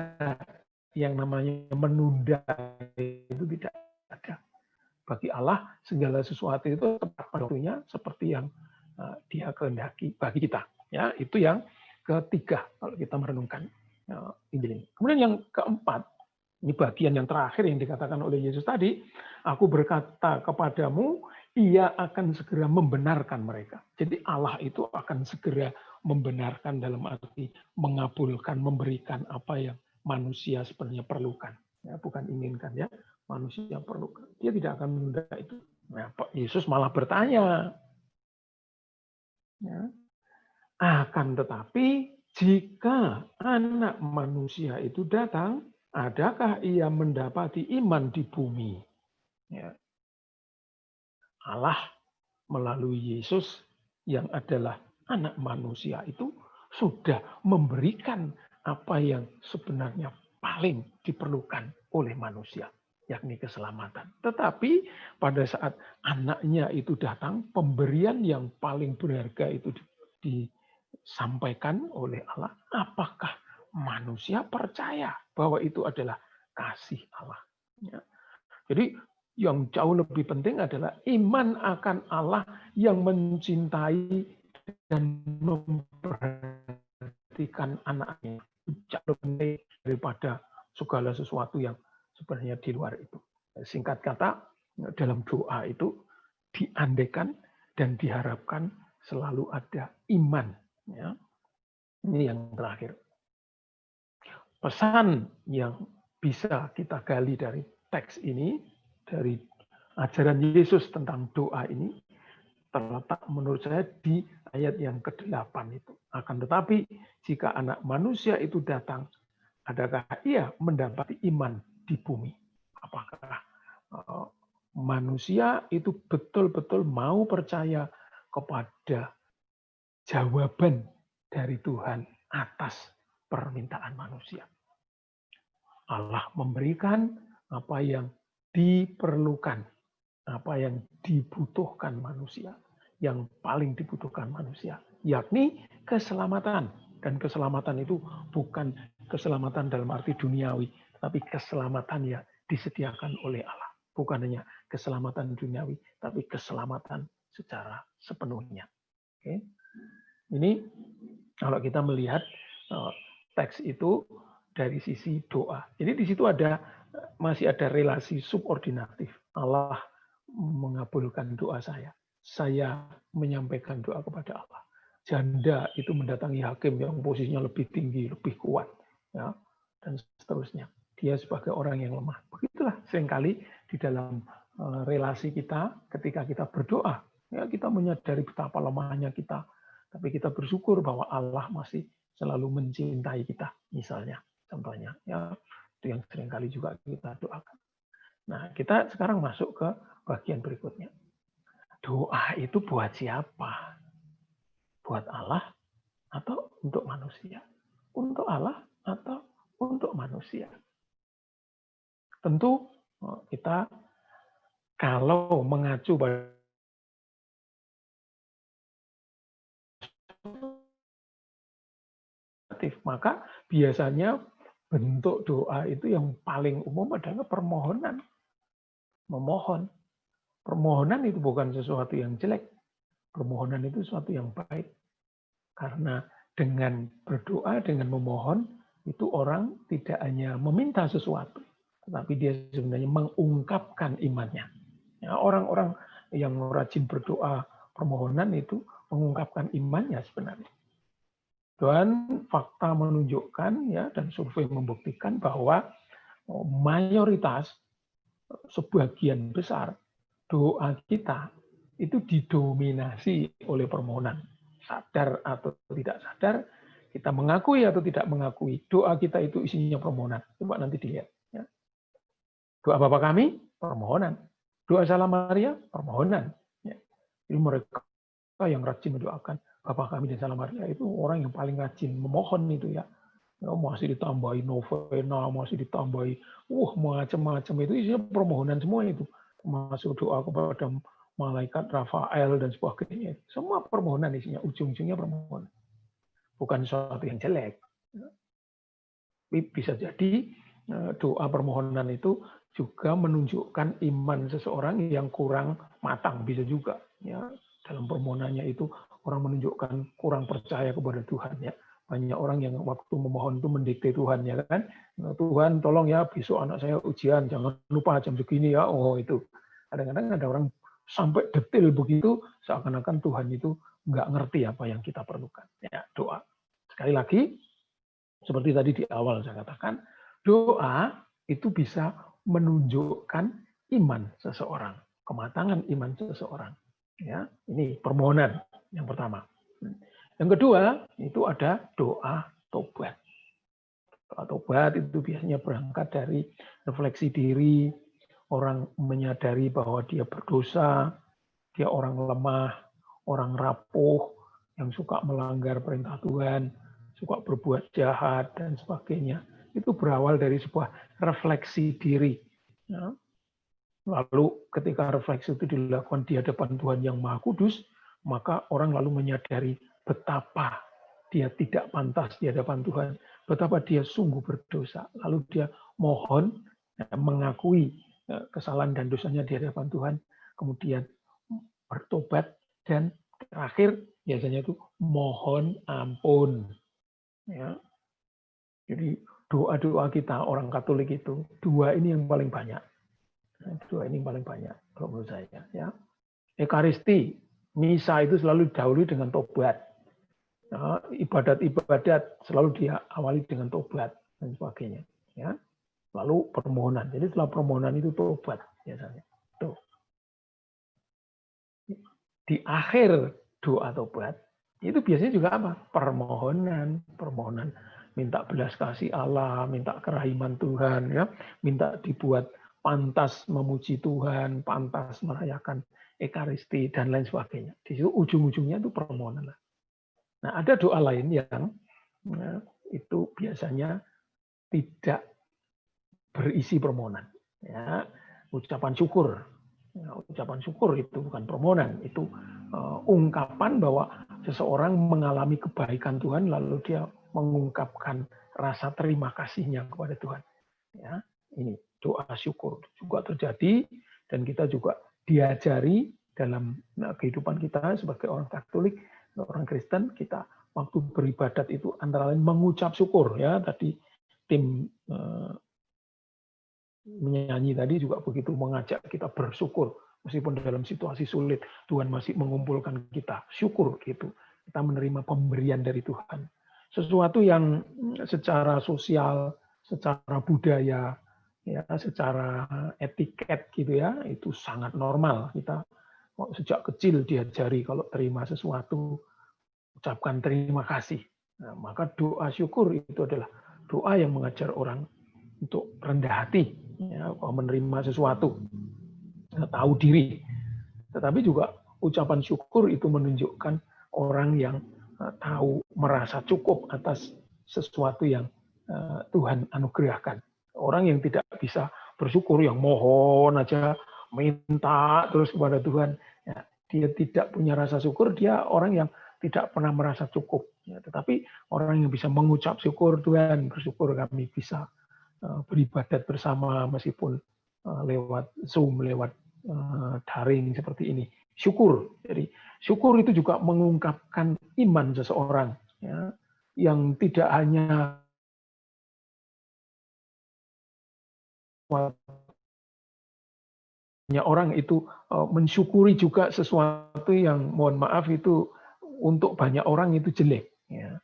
yang namanya menunda, itu tidak ada. Bagi Allah segala sesuatu itu tepat pada waktunya seperti yang Dia kehendaki bagi kita. Ya, itu yang ketiga kalau kita merenungkan Injil ini. Kemudian yang keempat, ini bagian yang terakhir yang dikatakan oleh Yesus tadi, aku berkata kepadamu, Ia akan segera membenarkan mereka. Jadi Allah itu akan segera membenarkan dalam arti mengabulkan, memberikan apa yang manusia sebenarnya perlukan. Ya, bukan inginkan ya, manusia perlukan. Dia tidak akan menunda itu. Nah, Yesus malah bertanya. Ya. Akan tetapi jika anak manusia itu datang, adakah ia mendapati iman di bumi? Ya. Allah melalui Yesus yang adalah anak manusia itu sudah memberikan apa yang sebenarnya paling diperlukan oleh manusia, yakni keselamatan. Tetapi pada saat anaknya itu datang, pemberian yang paling berharga itu disampaikan oleh Allah. Apakah manusia percaya bahwa itu adalah kasih Allah? Ya. Jadi yang jauh lebih penting adalah iman akan Allah yang mencintai dan memperhatikan anaknya. Jauh lebih penting daripada segala sesuatu yang sebenarnya di luar itu. Singkat kata, dalam doa itu diandaikan dan diharapkan selalu ada iman. Ya. Ini yang terakhir. Pesan yang bisa kita gali dari teks ini, dari ajaran Yesus tentang doa ini, terletak menurut saya di ayat yang ke-8 itu. Akan tetapi, jika anak manusia itu datang, adakah ia mendapati iman di bumi? Apakah manusia itu betul-betul mau percaya kepada jawaban dari Tuhan atas permintaan manusia? Allah memberikan apa yang diperlukan, apa yang dibutuhkan manusia, yang paling dibutuhkan manusia, yakni keselamatan. Dan keselamatan itu bukan keselamatan dalam arti duniawi, tapi keselamatan yang disediakan oleh Allah. Bukan hanya keselamatan duniawi, tapi keselamatan secara sepenuhnya. Oke. Ini kalau kita melihat teks itu dari sisi doa. Jadi di situ masih ada relasi subordinatif. Allah mengabulkan doa saya. Saya menyampaikan doa kepada Allah. Janda itu mendatangi hakim yang posisinya lebih tinggi, lebih kuat, ya, dan seterusnya. Dia sebagai orang yang lemah. Begitulah seringkali di dalam relasi kita ketika kita berdoa. Ya, kita menyadari betapa lemahnya kita, tapi kita bersyukur bahwa Allah masih selalu mencintai kita, misalnya. Contohnya, ya, itu yang seringkali juga kita doakan. Nah, kita sekarang masuk ke bagian berikutnya. Doa itu buat siapa? Buat Allah atau untuk manusia? Untuk Allah atau untuk manusia? Tentu kita kalau mengacu pada maka biasanya bentuk doa itu yang paling umum adalah permohonan. Memohon. Permohonan itu bukan sesuatu yang jelek. Permohonan itu sesuatu yang baik. Karena dengan berdoa, dengan memohon, itu orang tidak hanya meminta sesuatu, tetapi dia sebenarnya mengungkapkan imannya. Ya, orang-orang yang rajin berdoa permohonan itu mengungkapkan imannya sebenarnya. Dan fakta menunjukkan, ya, dan survei membuktikan bahwa mayoritas, sebagian besar doa kita itu didominasi oleh permohonan. Sadar atau tidak sadar, kita mengakui atau tidak mengakui, doa kita itu isinya permohonan. Coba nanti dilihat. Ya. Doa Bapa kami, permohonan. Doa Salam Maria, permohonan. Ya. Jadi mereka yang rajin mendoakan Bapa kami dan Salam Maria itu orang yang paling rajin memohon itu, ya. Masih ditambahi novena, masih ditambahi macam-macam, itu isinya permohonan semua itu. Termasuk doa kepada malaikat Rafael dan sebagainya. Semua permohonan isinya, ujung-ujungnya permohonan. Bukan sesuatu yang jelek. Tapi bisa jadi doa permohonan itu juga menunjukkan iman seseorang yang kurang matang, bisa juga. Ya, dalam permohonannya itu orang menunjukkan kurang percaya kepada Tuhan, ya. Banyak orang yang waktu memohon itu mendikte Tuhan, ya kan. Tuhan tolong ya besok anak saya ujian, jangan lupa jam segini ya. Oh itu. Kadang-kadang ada orang sampai detail begitu, seakan-akan Tuhan itu nggak ngerti apa yang kita perlukan. Ya, doa. Sekali lagi, seperti tadi di awal saya katakan, doa itu bisa menunjukkan iman seseorang, kematangan iman seseorang. Ya, ini permohonan yang pertama. Yang kedua, itu ada doa tobat. Doa tobat itu biasanya berangkat dari refleksi diri, orang menyadari bahwa dia berdosa, dia orang lemah, orang rapuh, yang suka melanggar perintah Tuhan, suka berbuat jahat, dan sebagainya. Itu berawal dari sebuah refleksi diri. Ya. Lalu ketika refleksi itu dilakukan di hadapan Tuhan yang Maha Kudus, maka orang lalu menyadari betapa dia tidak pantas di hadapan Tuhan, betapa dia sungguh berdosa. Lalu dia mohon, mengakui kesalahan dan dosanya di hadapan Tuhan, kemudian bertobat, dan terakhir biasanya itu mohon ampun. Ya. Jadi doa-doa kita orang Katolik itu dua ini yang paling banyak. Dua ini paling banyak kalau menurut saya. Ya. Ekaristi, misa itu selalu didahului dengan tobat. Nah, ibadat-ibadat selalu diawali dengan tobat dan sebagainya. Ya. Lalu permohonan. Jadi setelah permohonan itu tobat biasanya. Tuh. Di akhir doa tobat itu biasanya juga apa? Permohonan, minta belas kasih Allah, minta kerahiman Tuhan, ya, minta dibuat pantas memuji Tuhan, pantas merayakan Ekaristi dan lain sebagainya. Di situ ujung-ujungnya itu permohonan. Nah, ada doa lain yang itu biasanya tidak berisi permohonan. Ya, ucapan syukur. Ya, ucapan syukur itu bukan permohonan, itu ungkapan bahwa seseorang mengalami kebaikan Tuhan lalu dia mengungkapkan rasa terima kasihnya kepada Tuhan. Ya, ini doa syukur juga terjadi dan kita juga diajari dalam kehidupan kita sebagai orang Katolik, orang Kristen, kita waktu beribadat itu antara lain mengucap syukur. Ya, tadi tim menyanyi tadi juga begitu mengajak kita bersyukur meskipun dalam situasi sulit Tuhan masih mengumpulkan kita. Syukur gitu. Kita menerima pemberian dari Tuhan. Sesuatu yang secara sosial, secara budaya, ya, secara etiket gitu ya, itu sangat normal. Kita sejak kecil diajari kalau terima sesuatu ucapkan terima kasih. Nah, maka doa syukur itu adalah doa yang mengajar orang untuk rendah hati, ya, menerima sesuatu, tahu diri. Tetapi juga ucapan syukur itu menunjukkan orang yang tahu merasa cukup atas sesuatu yang Tuhan anugerahkan. Orang yang tidak bisa bersyukur, yang mohon aja, minta terus kepada Tuhan, ya, dia tidak punya rasa syukur, dia orang yang tidak pernah merasa cukup. Ya, tetapi orang yang bisa mengucap syukur, Tuhan, bersyukur kami bisa beribadat bersama meskipun lewat Zoom, lewat daring seperti ini. Syukur. Jadi syukur itu juga mengungkapkan iman seseorang, ya, yang tidak hanya orang itu mensyukuri juga sesuatu yang mohon maaf itu untuk banyak orang itu jelek. Ya.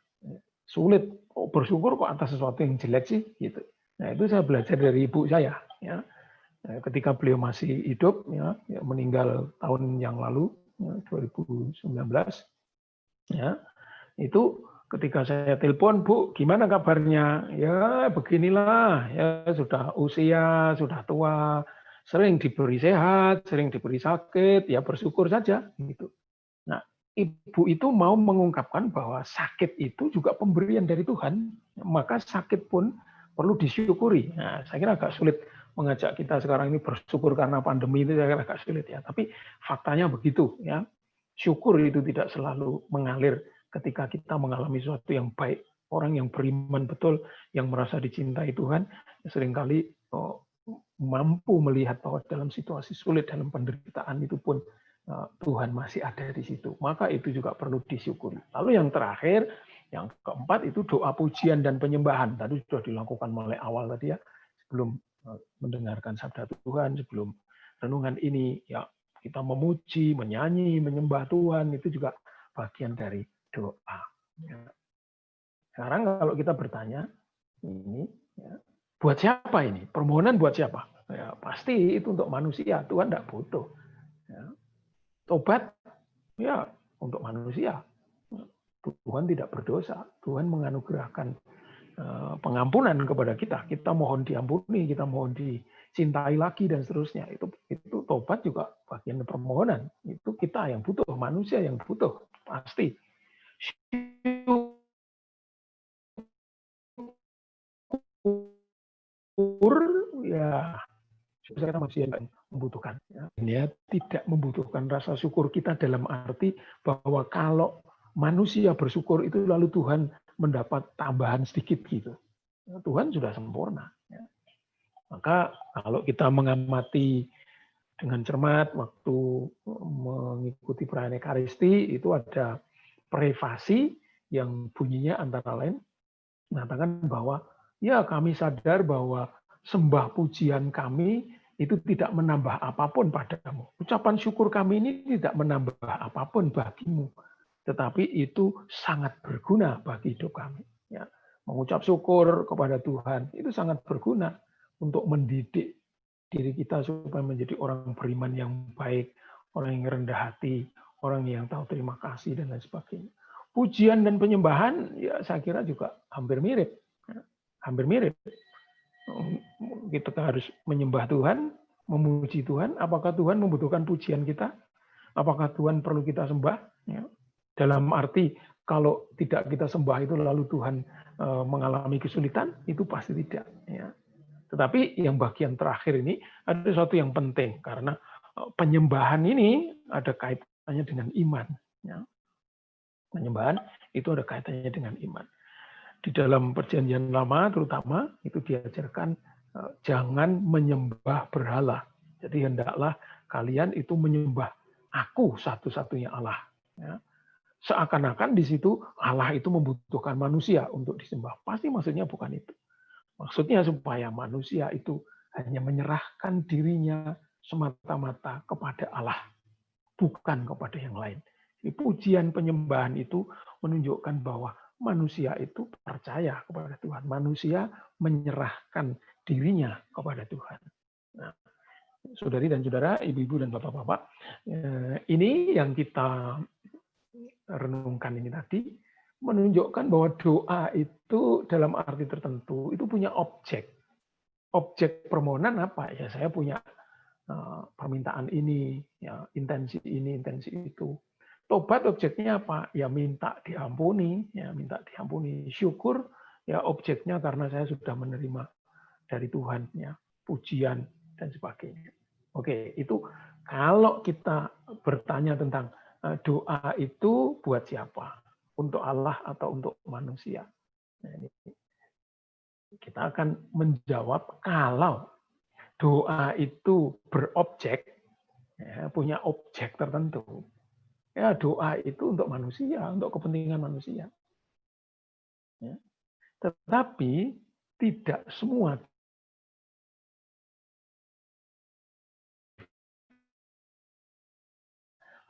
Sulit bersyukur kok atas sesuatu yang jelek sih, gitu. Nah, itu saya belajar dari ibu saya. Ya. Ketika beliau masih hidup, ya, meninggal tahun yang lalu, ya, 2019, ya, itu ketika saya telepon, Bu, gimana kabarnya? Ya, beginilah, ya, sudah usia, sudah tua, sering diberi sehat, sering diberi sakit, ya bersyukur saja, gitu. Nah, ibu itu mau mengungkapkan bahwa sakit itu juga pemberian dari Tuhan, maka sakit pun perlu disyukuri. Nah, saya kira agak sulit mengajak kita sekarang ini bersyukur karena pandemi itu, saya kira agak sulit ya. Tapi faktanya begitu, ya. Syukur itu tidak selalu mengalir ketika kita mengalami sesuatu yang baik. Orang yang beriman betul, yang merasa dicintai Tuhan, seringkali mampu melihat bahwa dalam situasi sulit, dalam penderitaan itu pun Tuhan masih ada di situ. Maka itu juga perlu disyukuri. Lalu yang terakhir, yang keempat itu doa pujian dan penyembahan. Tadi sudah dilakukan mulai awal tadi ya, sebelum mendengarkan sabda Tuhan, sebelum renungan ini, ya Kita memuji, menyanyi, menyembah Tuhan, itu juga bagian dari doa. Ya. Sekarang kalau kita bertanya, ini ya, buat siapa ini? Permohonan buat siapa? Ya, pasti itu untuk manusia. Tuhan tidak butuh. Ya. Tobat, ya untuk manusia. Tuhan tidak berdosa. Tuhan menganugerahkan pengampunan kepada kita. Kita mohon diampuni, kita mohon dicintai lagi dan seterusnya. Itu tobat juga bagian permohonan. Itu kita yang butuh, manusia yang butuh pasti. Syukur ya kita masih membutuhkan. Ya, tidak membutuhkan rasa syukur kita dalam arti bahwa kalau manusia bersyukur itu lalu Tuhan mendapat tambahan sedikit gitu. Tuhan sudah sempurna. Ya. Maka kalau kita mengamati dengan cermat waktu mengikuti perayaan Ekaristi, itu ada prefasi yang bunyinya antara lain mengatakan bahwa ya kami sadar bahwa sembah pujian kami itu tidak menambah apapun padamu. Ucapan syukur kami ini tidak menambah apapun bagimu, tetapi itu sangat berguna bagi hidup kami. Ya, mengucap syukur kepada Tuhan itu sangat berguna untuk mendidik diri kita supaya menjadi orang beriman yang baik, orang yang rendah hati, orang yang tahu terima kasih dan lain sebagainya. Pujian dan penyembahan ya saya kira juga hampir mirip. Hampir mirip. Kita harus menyembah Tuhan, memuji Tuhan. Apakah Tuhan membutuhkan pujian kita? Apakah Tuhan perlu kita sembah? Ya. Dalam arti kalau tidak kita sembah itu lalu Tuhan mengalami kesulitan, itu pasti tidak. Ya. Tetapi yang bagian terakhir ini ada sesuatu yang penting karena penyembahan ini ada kaitannya dengan iman. Ya. Penyembahan itu ada kaitannya dengan iman. Di dalam Perjanjian Lama terutama itu diajarkan jangan menyembah berhala. Jadi hendaklah kalian itu menyembah aku satu-satunya Allah. Ya. Seakan-akan di situ Allah itu membutuhkan manusia untuk disembah. Pasti maksudnya bukan itu. Maksudnya supaya manusia itu hanya menyerahkan dirinya semata-mata kepada Allah, bukan kepada yang lain. Jadi, pujian penyembahan itu menunjukkan bahwa manusia itu percaya kepada Tuhan. Manusia menyerahkan dirinya kepada Tuhan. Nah, saudari dan saudara, ibu-ibu dan bapak-bapak, ini yang kita renungkan ini tadi menunjukkan bahwa doa itu dalam arti tertentu itu punya objek. Objek permohonan apa? Ya saya punya permintaan ini, ya intensi ini, intensi itu. Tobat objeknya apa? Ya minta diampuni, ya minta diampuni. Syukur ya objeknya karena saya sudah menerima dari Tuhan, ya pujian dan sebagainya. Oke, itu kalau kita bertanya tentang doa itu buat siapa? Untuk Allah atau untuk manusia? Nah, ini kita akan menjawab kalau doa itu berobjek, ya, punya objek tertentu. Ya, doa itu untuk manusia, untuk kepentingan manusia. Ya. Tetapi tidak semua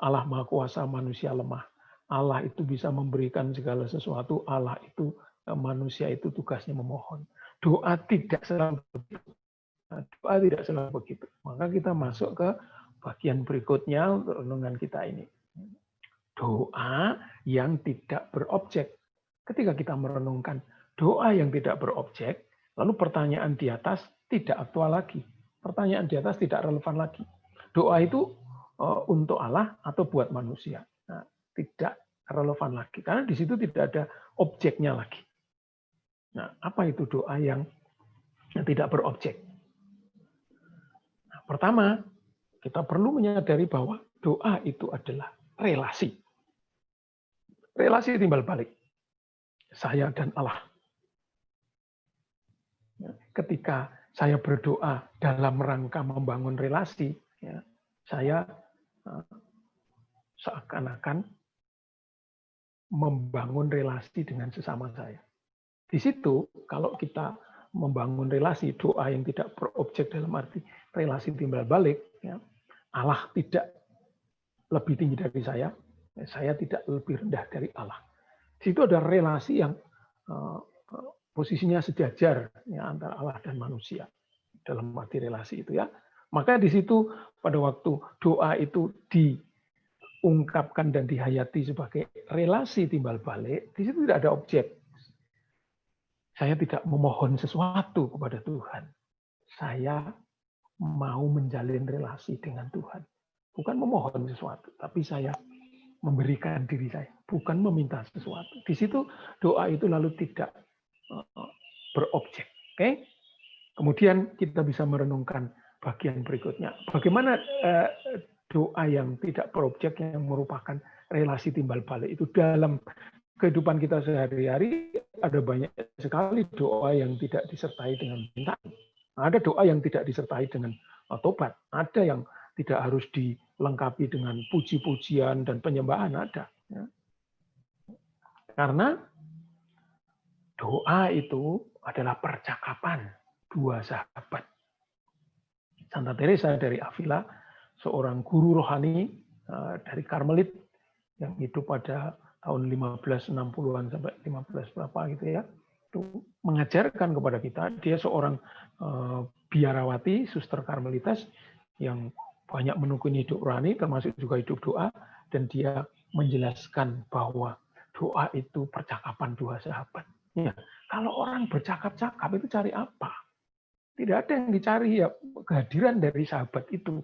Allah Maha Kuasa, manusia lemah. Allah itu bisa memberikan segala sesuatu. Allah itu, manusia itu tugasnya memohon. Doa tidak selalu begitu. Doa tidak selalu begitu. Maka kita masuk ke bagian berikutnya untuk renungan kita ini. Doa yang tidak berobjek. Ketika kita merenungkan doa yang tidak berobjek, lalu pertanyaan di atas tidak aktual lagi. Pertanyaan di atas tidak relevan lagi. Doa itu untuk Allah atau buat manusia. Nah, tidak relevan lagi. Karena di situ tidak ada objeknya lagi. Nah, apa itu doa yang tidak berobjek? Nah, pertama, kita perlu menyadari bahwa doa itu adalah relasi. Relasi timbal balik. Saya dan Allah. Ketika saya berdoa dalam rangka membangun relasi, ya, saya seakan-akan membangun relasi dengan sesama saya. Di situ, kalau kita membangun relasi, doa yang tidak berobjek dalam arti relasi timbal balik, ya, Allah tidak lebih tinggi dari saya tidak lebih rendah dari Allah. Di situ ada relasi yang posisinya sejajar ya, antara Allah dan manusia dalam arti relasi itu ya. Maka di situ pada waktu doa itu diungkapkan dan dihayati sebagai relasi timbal balik, di situ tidak ada objek. Saya tidak memohon sesuatu kepada Tuhan. Saya mau menjalin relasi dengan Tuhan. Bukan memohon sesuatu, tapi saya memberikan diri saya, bukan meminta sesuatu. Di situ doa itu lalu tidak berobjek. Oke? Kemudian kita bisa merenungkan bagian berikutnya. Bagaimana doa yang tidak berobjek yang merupakan relasi timbal balik itu dalam kehidupan kita sehari-hari ada banyak sekali doa yang tidak disertai dengan permintaan. Ada doa yang tidak disertai dengan tobat. Ada yang tidak harus dilengkapi dengan puji-pujian dan penyembahan, ada. Karena doa itu adalah percakapan dua sahabat. Santa Teresa dari Avila, seorang guru rohani dari Karmelit yang hidup pada tahun 1560-an sampai 15 berapa gitu ya, itu mengajarkan kepada kita. Dia seorang biarawati, suster Karmelitas yang banyak menekuni hidup rohani, termasuk juga hidup doa, dan dia menjelaskan bahwa doa itu percakapan dua sahabat. Ya, kalau orang bercakap-cakap itu cari apa? Tidak ada yang dicari ya kehadiran dari sahabat itu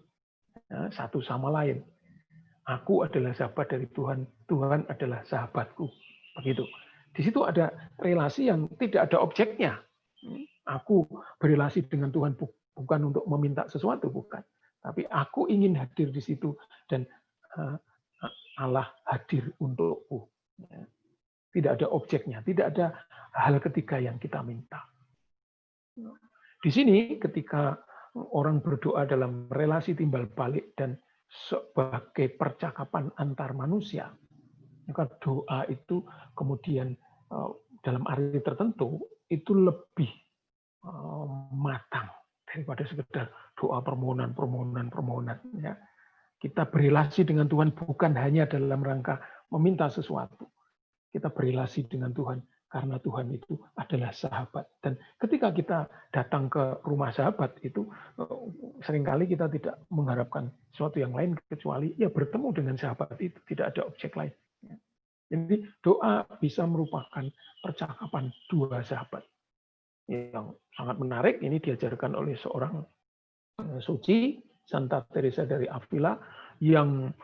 ya, satu sama lain. Aku adalah sahabat dari Tuhan, Tuhan adalah sahabatku. Begitu. Di situ ada relasi yang tidak ada objeknya. Aku berrelasi dengan Tuhan bukan untuk meminta sesuatu, bukan. Tapi aku ingin hadir di situ dan Allah hadir untukku. Tidak ada objeknya, tidak ada hal ketiga yang kita minta. Di sini ketika orang berdoa dalam relasi timbal balik dan sebagai percakapan antar manusia, maka doa itu kemudian dalam arti tertentu itu lebih matang daripada sekedar doa permohonan. Ya. Kita berrelasi dengan Tuhan bukan hanya dalam rangka meminta sesuatu. Kita berrelasi dengan Tuhan karena Tuhan itu adalah sahabat. Dan ketika kita datang ke rumah sahabat itu, seringkali kita tidak mengharapkan sesuatu yang lain kecuali ya bertemu dengan sahabat itu, tidak ada objek lain. Jadi doa bisa merupakan percakapan dua sahabat. Yang sangat menarik, ini diajarkan oleh seorang suci, Santa Teresa dari Avila, yang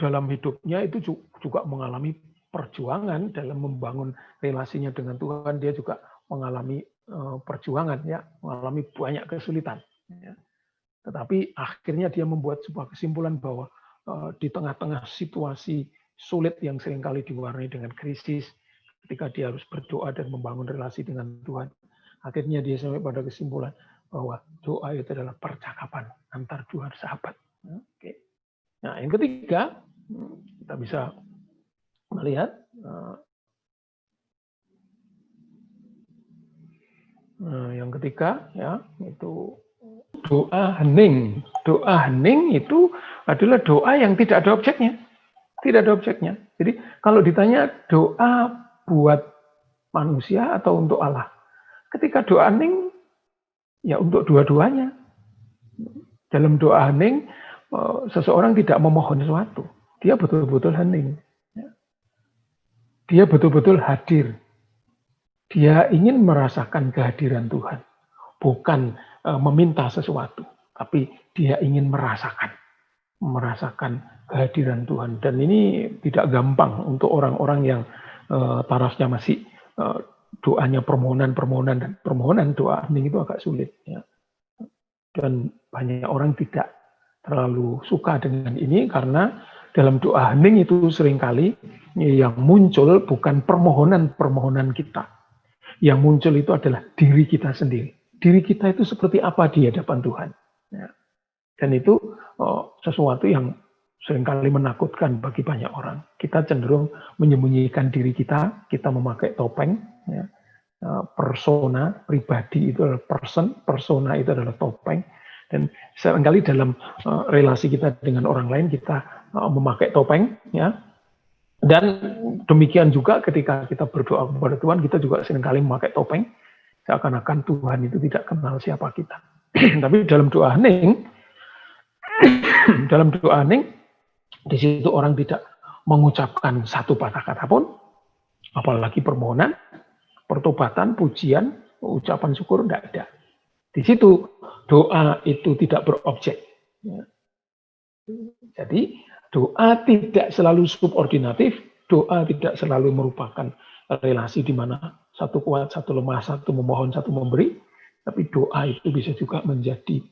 dalam hidupnya itu juga mengalami perjuangan dalam membangun relasinya dengan Tuhan. Dia juga mengalami perjuangan, ya, mengalami banyak kesulitan. Ya. Tetapi akhirnya dia membuat sebuah kesimpulan bahwa di tengah-tengah situasi sulit yang seringkali diwarnai dengan krisis, ketika dia harus berdoa dan membangun relasi dengan Tuhan, akhirnya dia sampai pada kesimpulan bahwa doa itu adalah percakapan antar dua sahabat. Oke. Nah, yang ketiga, kita bisa melihat yang ketiga ya, itu doa hening. Doa hening itu adalah doa yang tidak ada objeknya. Tidak ada objeknya. Jadi kalau ditanya doa buat manusia atau untuk Allah, ketika doa hening ya untuk dua-duanya. Dalam doa hening seseorang tidak memohon sesuatu. Dia betul-betul hening. Dia betul-betul hadir. Dia ingin merasakan kehadiran Tuhan. Bukan meminta sesuatu. Tapi dia ingin merasakan kehadiran Tuhan. Dan ini tidak gampang untuk orang-orang yang tarafnya masih doanya permohonan. Doa hening itu agak sulit. Ya. Dan banyak orang tidak terlalu suka dengan ini karena dalam doa hening itu seringkali yang muncul bukan permohonan kita. Yang muncul itu adalah diri kita sendiri. Diri kita itu seperti apa di hadapan Tuhan. Ya. Dan itu sesuatu yang seringkali menakutkan bagi banyak orang. Kita cenderung menyembunyikan diri kita memakai topeng. Ya. Persona, pribadi itu adalah person, persona itu adalah topeng. Dan seringkali dalam relasi kita dengan orang lain kita memakai topeng, ya. Dan demikian juga ketika kita berdoa kepada Tuhan, kita juga seringkali memakai topeng, seakan-akan Tuhan itu tidak kenal siapa kita. Tapi dalam doa hening, di situ orang tidak mengucapkan satu patah kata pun, apalagi permohonan, pertobatan, pujian, ucapan syukur, tidak ada. Di situ doa itu tidak berobjek. Jadi doa tidak selalu subordinatif, doa tidak selalu merupakan relasi di mana satu kuat, satu lemah, satu memohon, satu memberi. Tapi doa itu bisa juga menjadi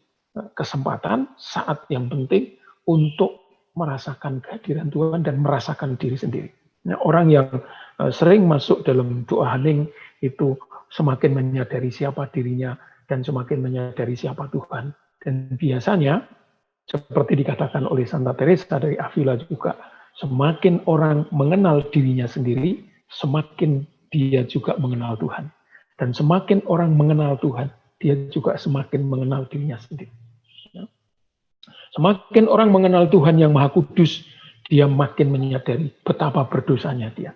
kesempatan saat yang penting untuk merasakan kehadiran Tuhan dan merasakan diri sendiri. Nah, orang yang sering masuk dalam doa hening itu semakin menyadari siapa dirinya dan semakin menyadari siapa Tuhan. Dan biasanya, seperti dikatakan oleh Santa Teresa dari Avila juga, semakin orang mengenal dirinya sendiri, semakin dia juga mengenal Tuhan. Dan semakin orang mengenal Tuhan, dia juga semakin mengenal dirinya sendiri. Semakin orang mengenal Tuhan yang Maha Kudus, dia makin menyadari betapa berdosanya dia.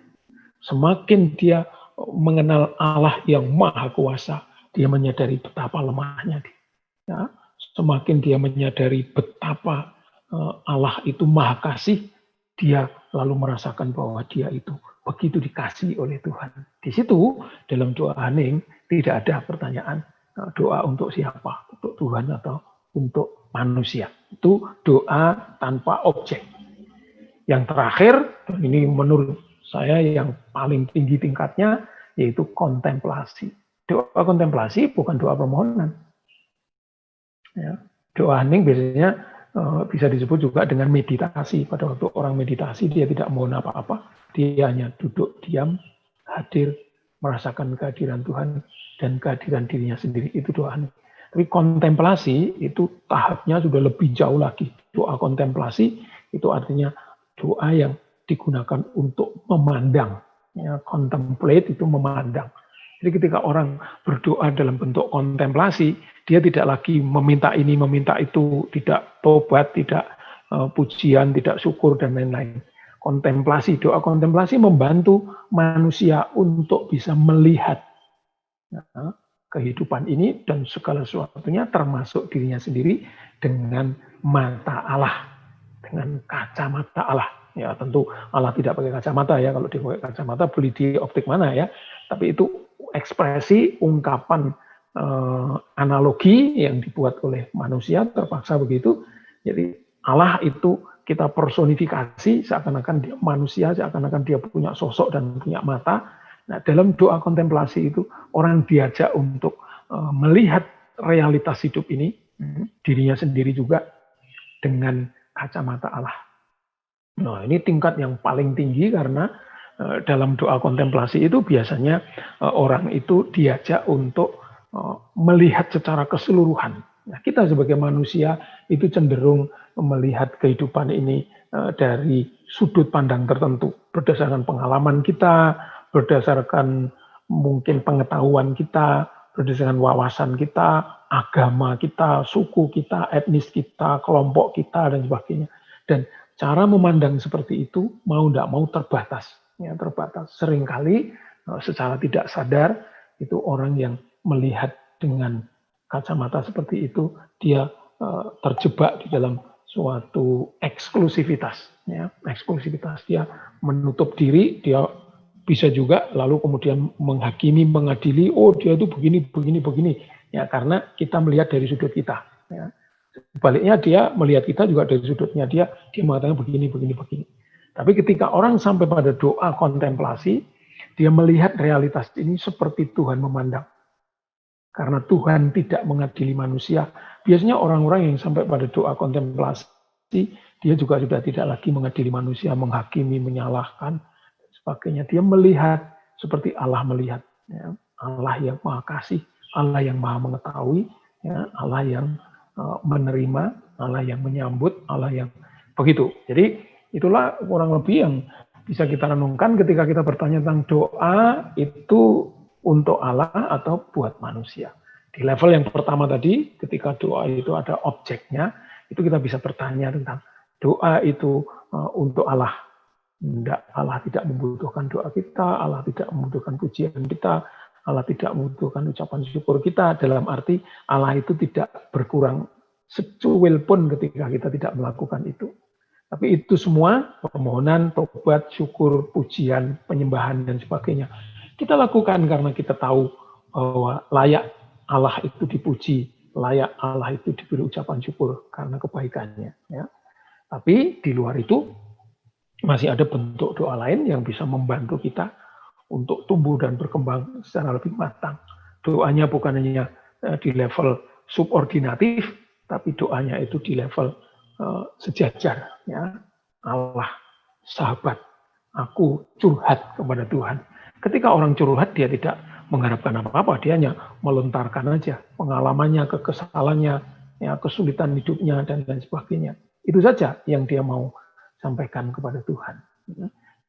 Semakin dia mengenal Allah yang Maha Kuasa, dia menyadari betapa lemahnya dia. Ya, semakin dia menyadari betapa Allah itu Maha Kasih, dia lalu merasakan bahwa dia itu begitu dikasihi oleh Tuhan. Di situ dalam doa hening tidak ada pertanyaan doa untuk siapa, untuk Tuhan atau untuk manusia. Itu doa tanpa objek. Yang terakhir, ini menurut saya yang paling tinggi tingkatnya, yaitu kontemplasi. Doa kontemplasi bukan doa permohonan. Ya, doa hening biasanya bisa disebut juga dengan meditasi. Pada waktu orang meditasi, dia tidak mohon apa-apa. Dia hanya duduk diam, hadir, merasakan kehadiran Tuhan dan kehadiran dirinya sendiri. Itu doa hening. Tapi kontemplasi itu tahapnya sudah lebih jauh lagi. Doa kontemplasi itu artinya doa yang digunakan untuk memandang. Ya, contemplate itu memandang. Jadi ketika orang berdoa dalam bentuk kontemplasi, dia tidak lagi meminta ini, meminta itu, tidak tobat, tidak pujian, tidak syukur, dan lain-lain. Kontemplasi, doa kontemplasi membantu manusia untuk bisa melihat kehidupan ini dan segala sesuatunya termasuk dirinya sendiri dengan mata Allah, dengan kacamata Allah. Ya tentu Allah tidak pakai kacamata ya, kalau dia pakai kacamata beli di optik mana ya, tapi itu ekspresi, ungkapan, analogi yang dibuat oleh manusia terpaksa begitu. Jadi Allah itu kita personifikasi seakan-akan dia manusia, seakan-akan dia punya sosok dan punya mata. Nah, dalam doa kontemplasi itu orang diajak untuk melihat realitas hidup ini, dirinya sendiri juga dengan kacamata Allah. Nah, ini tingkat yang paling tinggi karena dalam doa kontemplasi itu biasanya orang itu diajak untuk melihat secara keseluruhan. Nah, kita sebagai manusia itu cenderung melihat kehidupan ini dari sudut pandang tertentu, berdasarkan pengalaman kita, berdasarkan mungkin pengetahuan kita, berdasarkan wawasan kita, agama kita, suku kita, etnis kita, kelompok kita, dan sebagainya. Dan cara memandang seperti itu mau tidak mau terbatas. Ya, terbatas. Seringkali secara tidak sadar itu orang yang melihat dengan kacamata seperti itu, dia terjebak di dalam suatu eksklusivitas. Ya, eksklusivitas. Dia menutup diri, dia bisa juga lalu kemudian menghakimi, mengadili, oh dia itu begini, begini, begini. Ya, karena kita melihat dari sudut kita. Ya. Sebaliknya dia melihat kita juga dari sudutnya dia mengatakan begini, begini, begini. Tapi ketika orang sampai pada doa kontemplasi, dia melihat realitas ini seperti Tuhan memandang. Karena Tuhan tidak mengadili manusia. Biasanya orang-orang yang sampai pada doa kontemplasi, dia juga sudah tidak lagi mengadili manusia, menghakimi, menyalahkan, dan sebagainya. Dia melihat seperti Allah melihat. Ya. Allah yang Maha Kasih, Allah yang Maha Mengetahui, ya. Allah yang menerima, Allah yang menyambut, Allah yang begitu. Jadi itulah kurang lebih yang bisa kita renungkan ketika kita bertanya tentang doa itu untuk Allah atau buat manusia. Di Di level yang pertama tadi, ketika doa itu ada objeknya, itu kita bisa bertanya tentang doa itu untuk Allah. Tidak, Allah tidak membutuhkan doa kita, Allah tidak membutuhkan pujian kita, Allah tidak membutuhkan ucapan syukur kita, dalam arti Allah itu tidak berkurang secuil pun ketika kita tidak melakukan itu. Tapi itu semua permohonan, tobat, syukur, pujian, penyembahan, dan sebagainya. Kita lakukan karena kita tahu bahwa layak Allah itu dipuji, layak Allah itu diberi ucapan syukur karena kebaikannya. Ya. Tapi di luar itu masih ada bentuk doa lain yang bisa membantu kita untuk tumbuh dan berkembang secara lebih matang. Doanya bukan hanya di level subordinatif, tapi doanya itu di level sejajar. Ya. Allah, sahabat, aku curhat kepada Tuhan. Ketika orang curhat, dia tidak mengharapkan apa-apa, dia hanya melontarkan aja pengalamannya, kekesalannya, ya, kesulitan hidupnya, dan lain sebagainya. Itu saja yang dia mau sampaikan kepada Tuhan.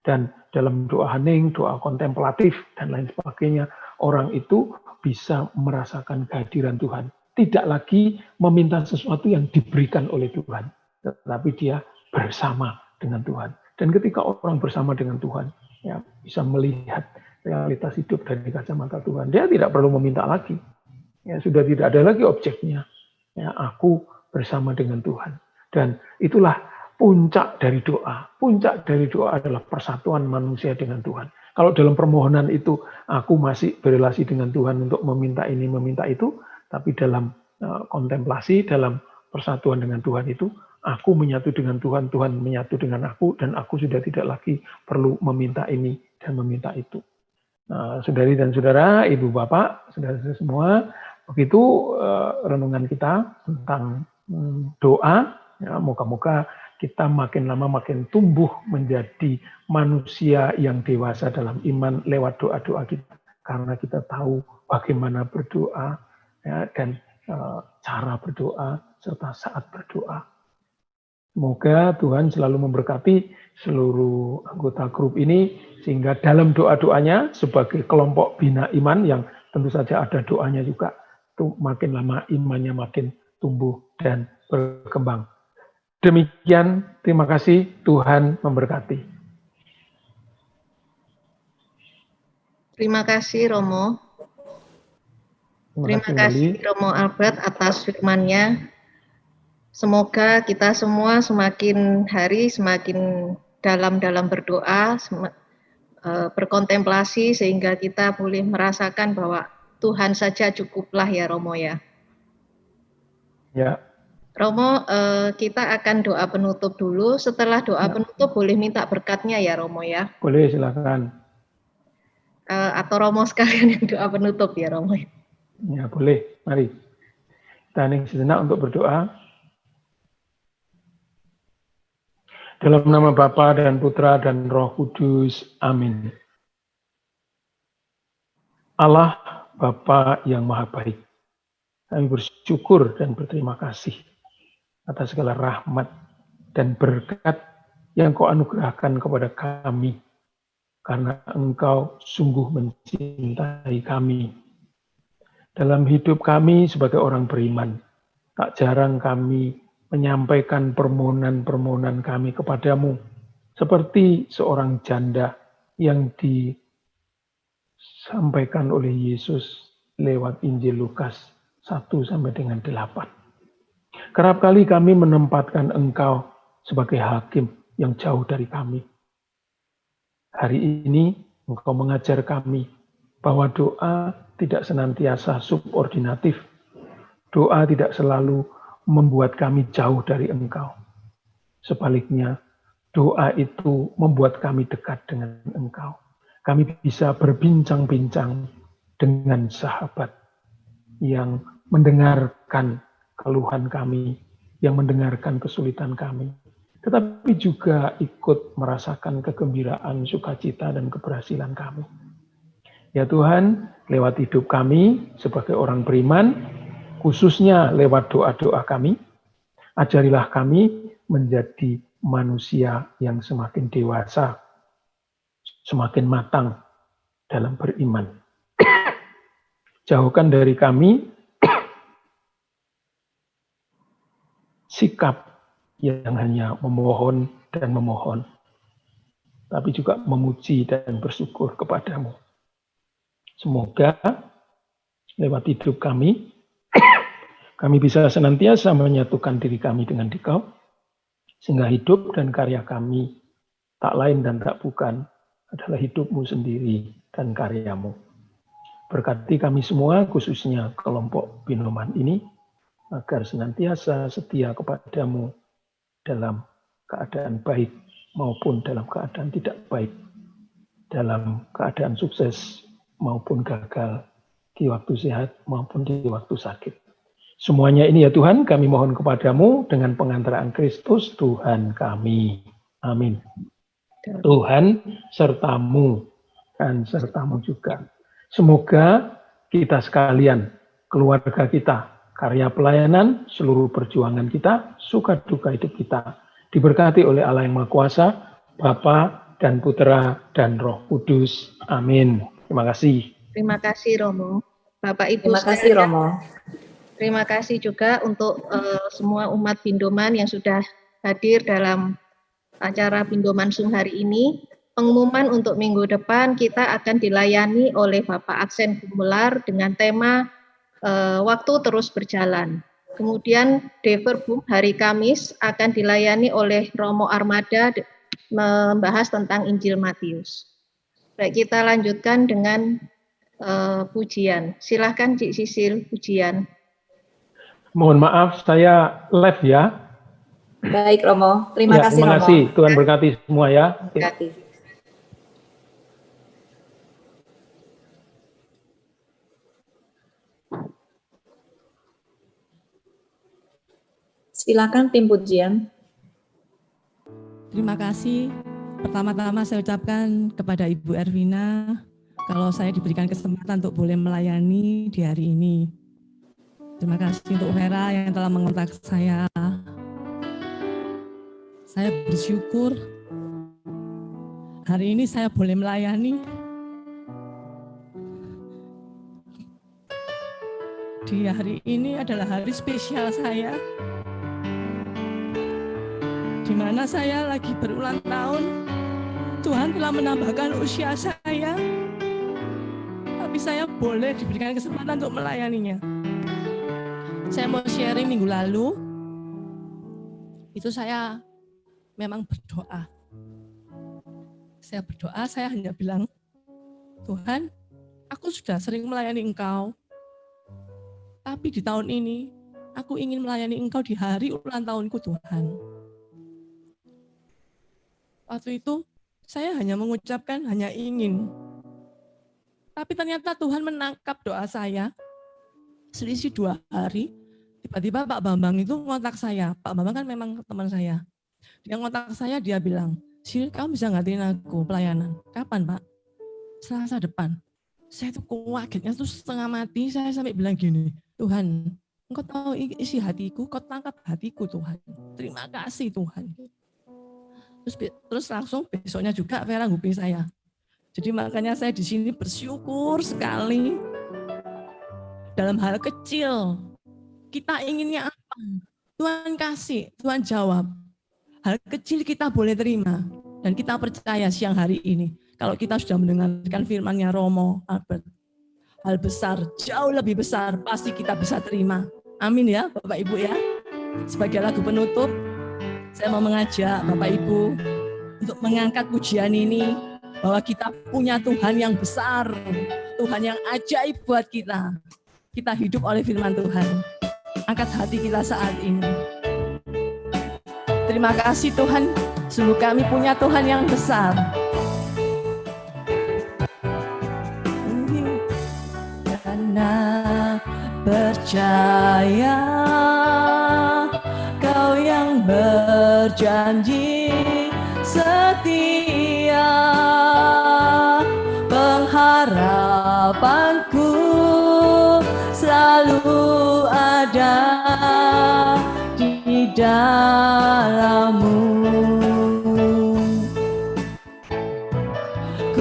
Dan dalam doa hening, doa kontemplatif, dan lain sebagainya, orang itu bisa merasakan kehadiran Tuhan. Tidak lagi meminta sesuatu yang diberikan oleh Tuhan, tetapi dia bersama dengan Tuhan. Dan ketika orang bersama dengan Tuhan, ya, bisa melihat realitas hidup dari kacamata Tuhan, dia tidak perlu meminta lagi. Ya, sudah tidak ada lagi objeknya. Ya, aku bersama dengan Tuhan. Dan itulah puncak dari doa. Puncak dari doa adalah persatuan manusia dengan Tuhan. Kalau dalam permohonan itu aku masih berrelasi dengan Tuhan untuk meminta ini, meminta itu, tapi dalam kontemplasi, dalam persatuan dengan Tuhan itu, aku menyatu dengan Tuhan, Tuhan menyatu dengan aku, dan aku sudah tidak lagi perlu meminta ini dan meminta itu. Nah, saudari dan saudara, ibu bapak, saudara-saudara semua, begitu renungan kita tentang doa. Ya, moga-moga kita makin lama makin tumbuh menjadi manusia yang dewasa dalam iman lewat doa-doa kita. Karena kita tahu bagaimana berdoa, ya, dan cara berdoa, serta saat berdoa. Semoga Tuhan selalu memberkati seluruh anggota grup ini, sehingga dalam doa-doanya sebagai kelompok bina iman yang tentu saja ada doanya juga, itu makin lama imannya makin tumbuh dan berkembang. Demikian, terima kasih, Tuhan memberkati. Terima kasih Romo. Terima kasih Romo Albert atas firman-Nya. Semoga kita semua semakin hari semakin dalam berdoa, berkontemplasi, sehingga kita boleh merasakan bahwa Tuhan saja cukuplah ya Romo ya. Ya. Romo, kita akan doa penutup dulu. Setelah doa penutup boleh minta berkatnya ya Romo ya. Boleh, silakan. Atau Romo sekalian yang doa penutup ya Romo. Ya boleh, mari. Kita hening sejenak untuk berdoa. Dalam nama Bapa dan Putra dan Roh Kudus, amin. Allah Bapa yang Maha Baik, kami bersyukur dan berterima kasih atas segala rahmat dan berkat yang Kau anugerahkan kepada kami, karena Engkau sungguh mencintai kami. Dalam hidup kami sebagai orang beriman, tak jarang kami menyampaikan permohonan-permohonan kami kepadamu, seperti seorang janda yang disampaikan oleh Yesus lewat Injil Lukas 1-8. Kerap kali kami menempatkan Engkau sebagai hakim yang jauh dari kami. Hari ini Engkau mengajar kami bahwa doa tidak senantiasa subordinatif. Doa tidak selalu membuat kami jauh dari Engkau. Sebaliknya, doa itu membuat kami dekat dengan Engkau. Kami bisa berbincang-bincang dengan sahabat yang mendengarkan keluhan kami, yang mendengarkan kesulitan kami, tetapi juga ikut merasakan kegembiraan, sukacita, dan keberhasilan kami. Ya Tuhan, lewat hidup kami sebagai orang beriman, khususnya lewat doa-doa kami, ajarilah kami menjadi manusia yang semakin dewasa, semakin matang dalam beriman. Jauhkan dari kami sikap yang hanya memohon dan memohon, tapi juga memuji dan bersyukur kepadamu. Semoga lewat hidup kami bisa senantiasa menyatukan diri kami dengan Dikau, sehingga hidup dan karya kami tak lain dan tak bukan adalah hidupmu sendiri dan karyamu. Berkati kami semua, khususnya kelompok Binoman ini, agar senantiasa setia kepadamu dalam keadaan baik maupun dalam keadaan tidak baik, dalam keadaan sukses maupun gagal, di waktu sehat maupun di waktu sakit. Semuanya ini ya Tuhan, kami mohon kepadamu dengan pengantaraan Kristus Tuhan kami. Amin. Tuhan sertamu dan sertamu juga. Semoga kita sekalian, keluarga kita, karya pelayanan, seluruh perjuangan kita, suka duka hidup kita, diberkati oleh Allah yang Maha Kuasa, Bapa dan Putera dan Roh Kudus. Amin. Terima kasih. Terima kasih Romo. Bapak Ibu Terima kasih Romo. Terima kasih juga untuk semua umat Bindoman yang sudah hadir dalam acara Bindoman Sung hari ini. Pengumuman untuk minggu depan kita akan dilayani oleh Bapak Aksen Gumelar dengan tema Waktu Terus Berjalan. Kemudian Deverbum hari Kamis akan dilayani oleh Romo Armada membahas tentang Injil Matius. Baik, kita lanjutkan dengan pujian. Silahkan Cik Sisil, pujian. Mohon maaf, saya live ya. Baik Romo, terima kasih Terima Romo. kasih, Tuhan berkati semua ya. Berkati. Silakan tim pujian. Terima kasih. Pertama-tama saya ucapkan kepada Ibu Ervina kalau saya diberikan kesempatan untuk boleh melayani di hari ini. Terima kasih untuk Vera yang telah mengontak saya. Saya bersyukur hari ini saya boleh melayani. Di hari ini adalah hari spesial saya, di mana saya lagi berulang tahun. Tuhan telah menambahkan usia saya, tapi saya boleh diberikan kesempatan untuk melayaninya. Saya mau sharing minggu lalu, itu saya memang berdoa. Saya berdoa, saya hanya bilang, Tuhan, aku sudah sering melayani Engkau, tapi di tahun ini, aku ingin melayani Engkau di hari ulang tahunku Tuhan. Waktu itu, saya hanya mengucapkan, hanya ingin. Tapi ternyata Tuhan menangkap doa saya, selisih 2 hari, tiba-tiba Pak Bambang itu ngontak saya. Pak Bambang kan memang teman saya. Dia ngontak saya, dia bilang, Sil, kamu bisa gantiin aku pelayanan. Kapan Pak? Selasa depan. Saya tuh kagetnya tuh setengah mati, saya sampai bilang gini, Tuhan, Engkau tahu isi hatiku, Kau tangkap hatiku Tuhan. Terima kasih Tuhan. Terus langsung besoknya juga Vera nguping saya. Jadi makanya saya di sini bersyukur sekali. Dalam hal kecil, kita inginnya apa? Tuhan kasih, Tuhan jawab. Hal kecil kita boleh terima. Dan kita percaya siang hari ini, kalau kita sudah mendengarkan firman-Nya Romo Albert, hal besar, jauh lebih besar, pasti kita bisa terima. Amin ya Bapak Ibu ya. Sebagai lagu penutup, saya mau mengajak Bapak Ibu untuk mengangkat pujian ini, bahwa kita punya Tuhan yang besar, Tuhan yang ajaib buat kita. Kita hidup oleh firman Tuhan. Angkat hati kita saat ini. Terima kasih Tuhan, sungguh kami punya Tuhan yang besar. Karena percaya Kau yang berjanji setia, pengharapanku selalu ada di dalam-Mu.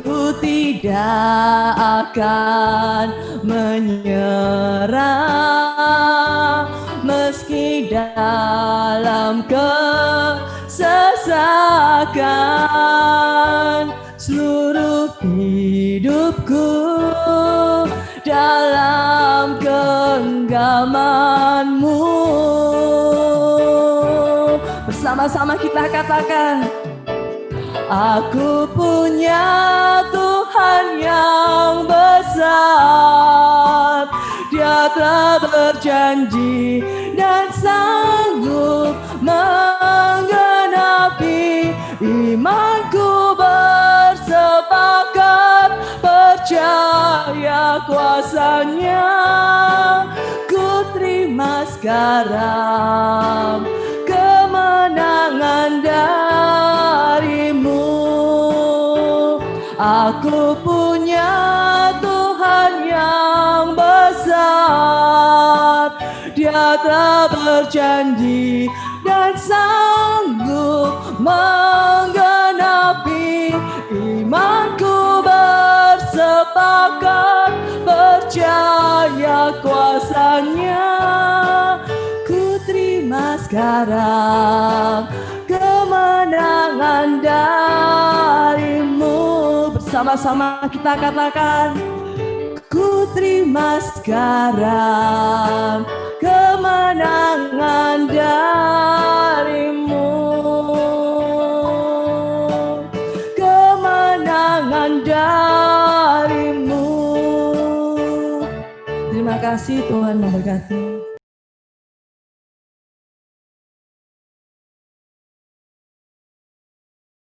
Ku tidak akan menyerah, meski dalam kesesakan, seluruh hidupku dalam genggaman-Mu. Bersama-sama kita katakan, aku punya Tuhan yang besar, Dia telah berjanji dan sanggup menggenapi. Imanku bersepakat percaya kuasa-Nya. Ku terima sekarang kemenangan dari-Mu. Aku punya Tuhan yang besar, Dia telah berjanji dan sanggup menggenapi. Imanku bersepakat percaya kuasa-Nya. Ku terima sekarang kemenangan dari-Mu. Bersama-sama kita katakan, ku terima sekarang kemenangan dari-Mu. Kemenangan dari-Mu. Terima kasih, Tuhan memberkati.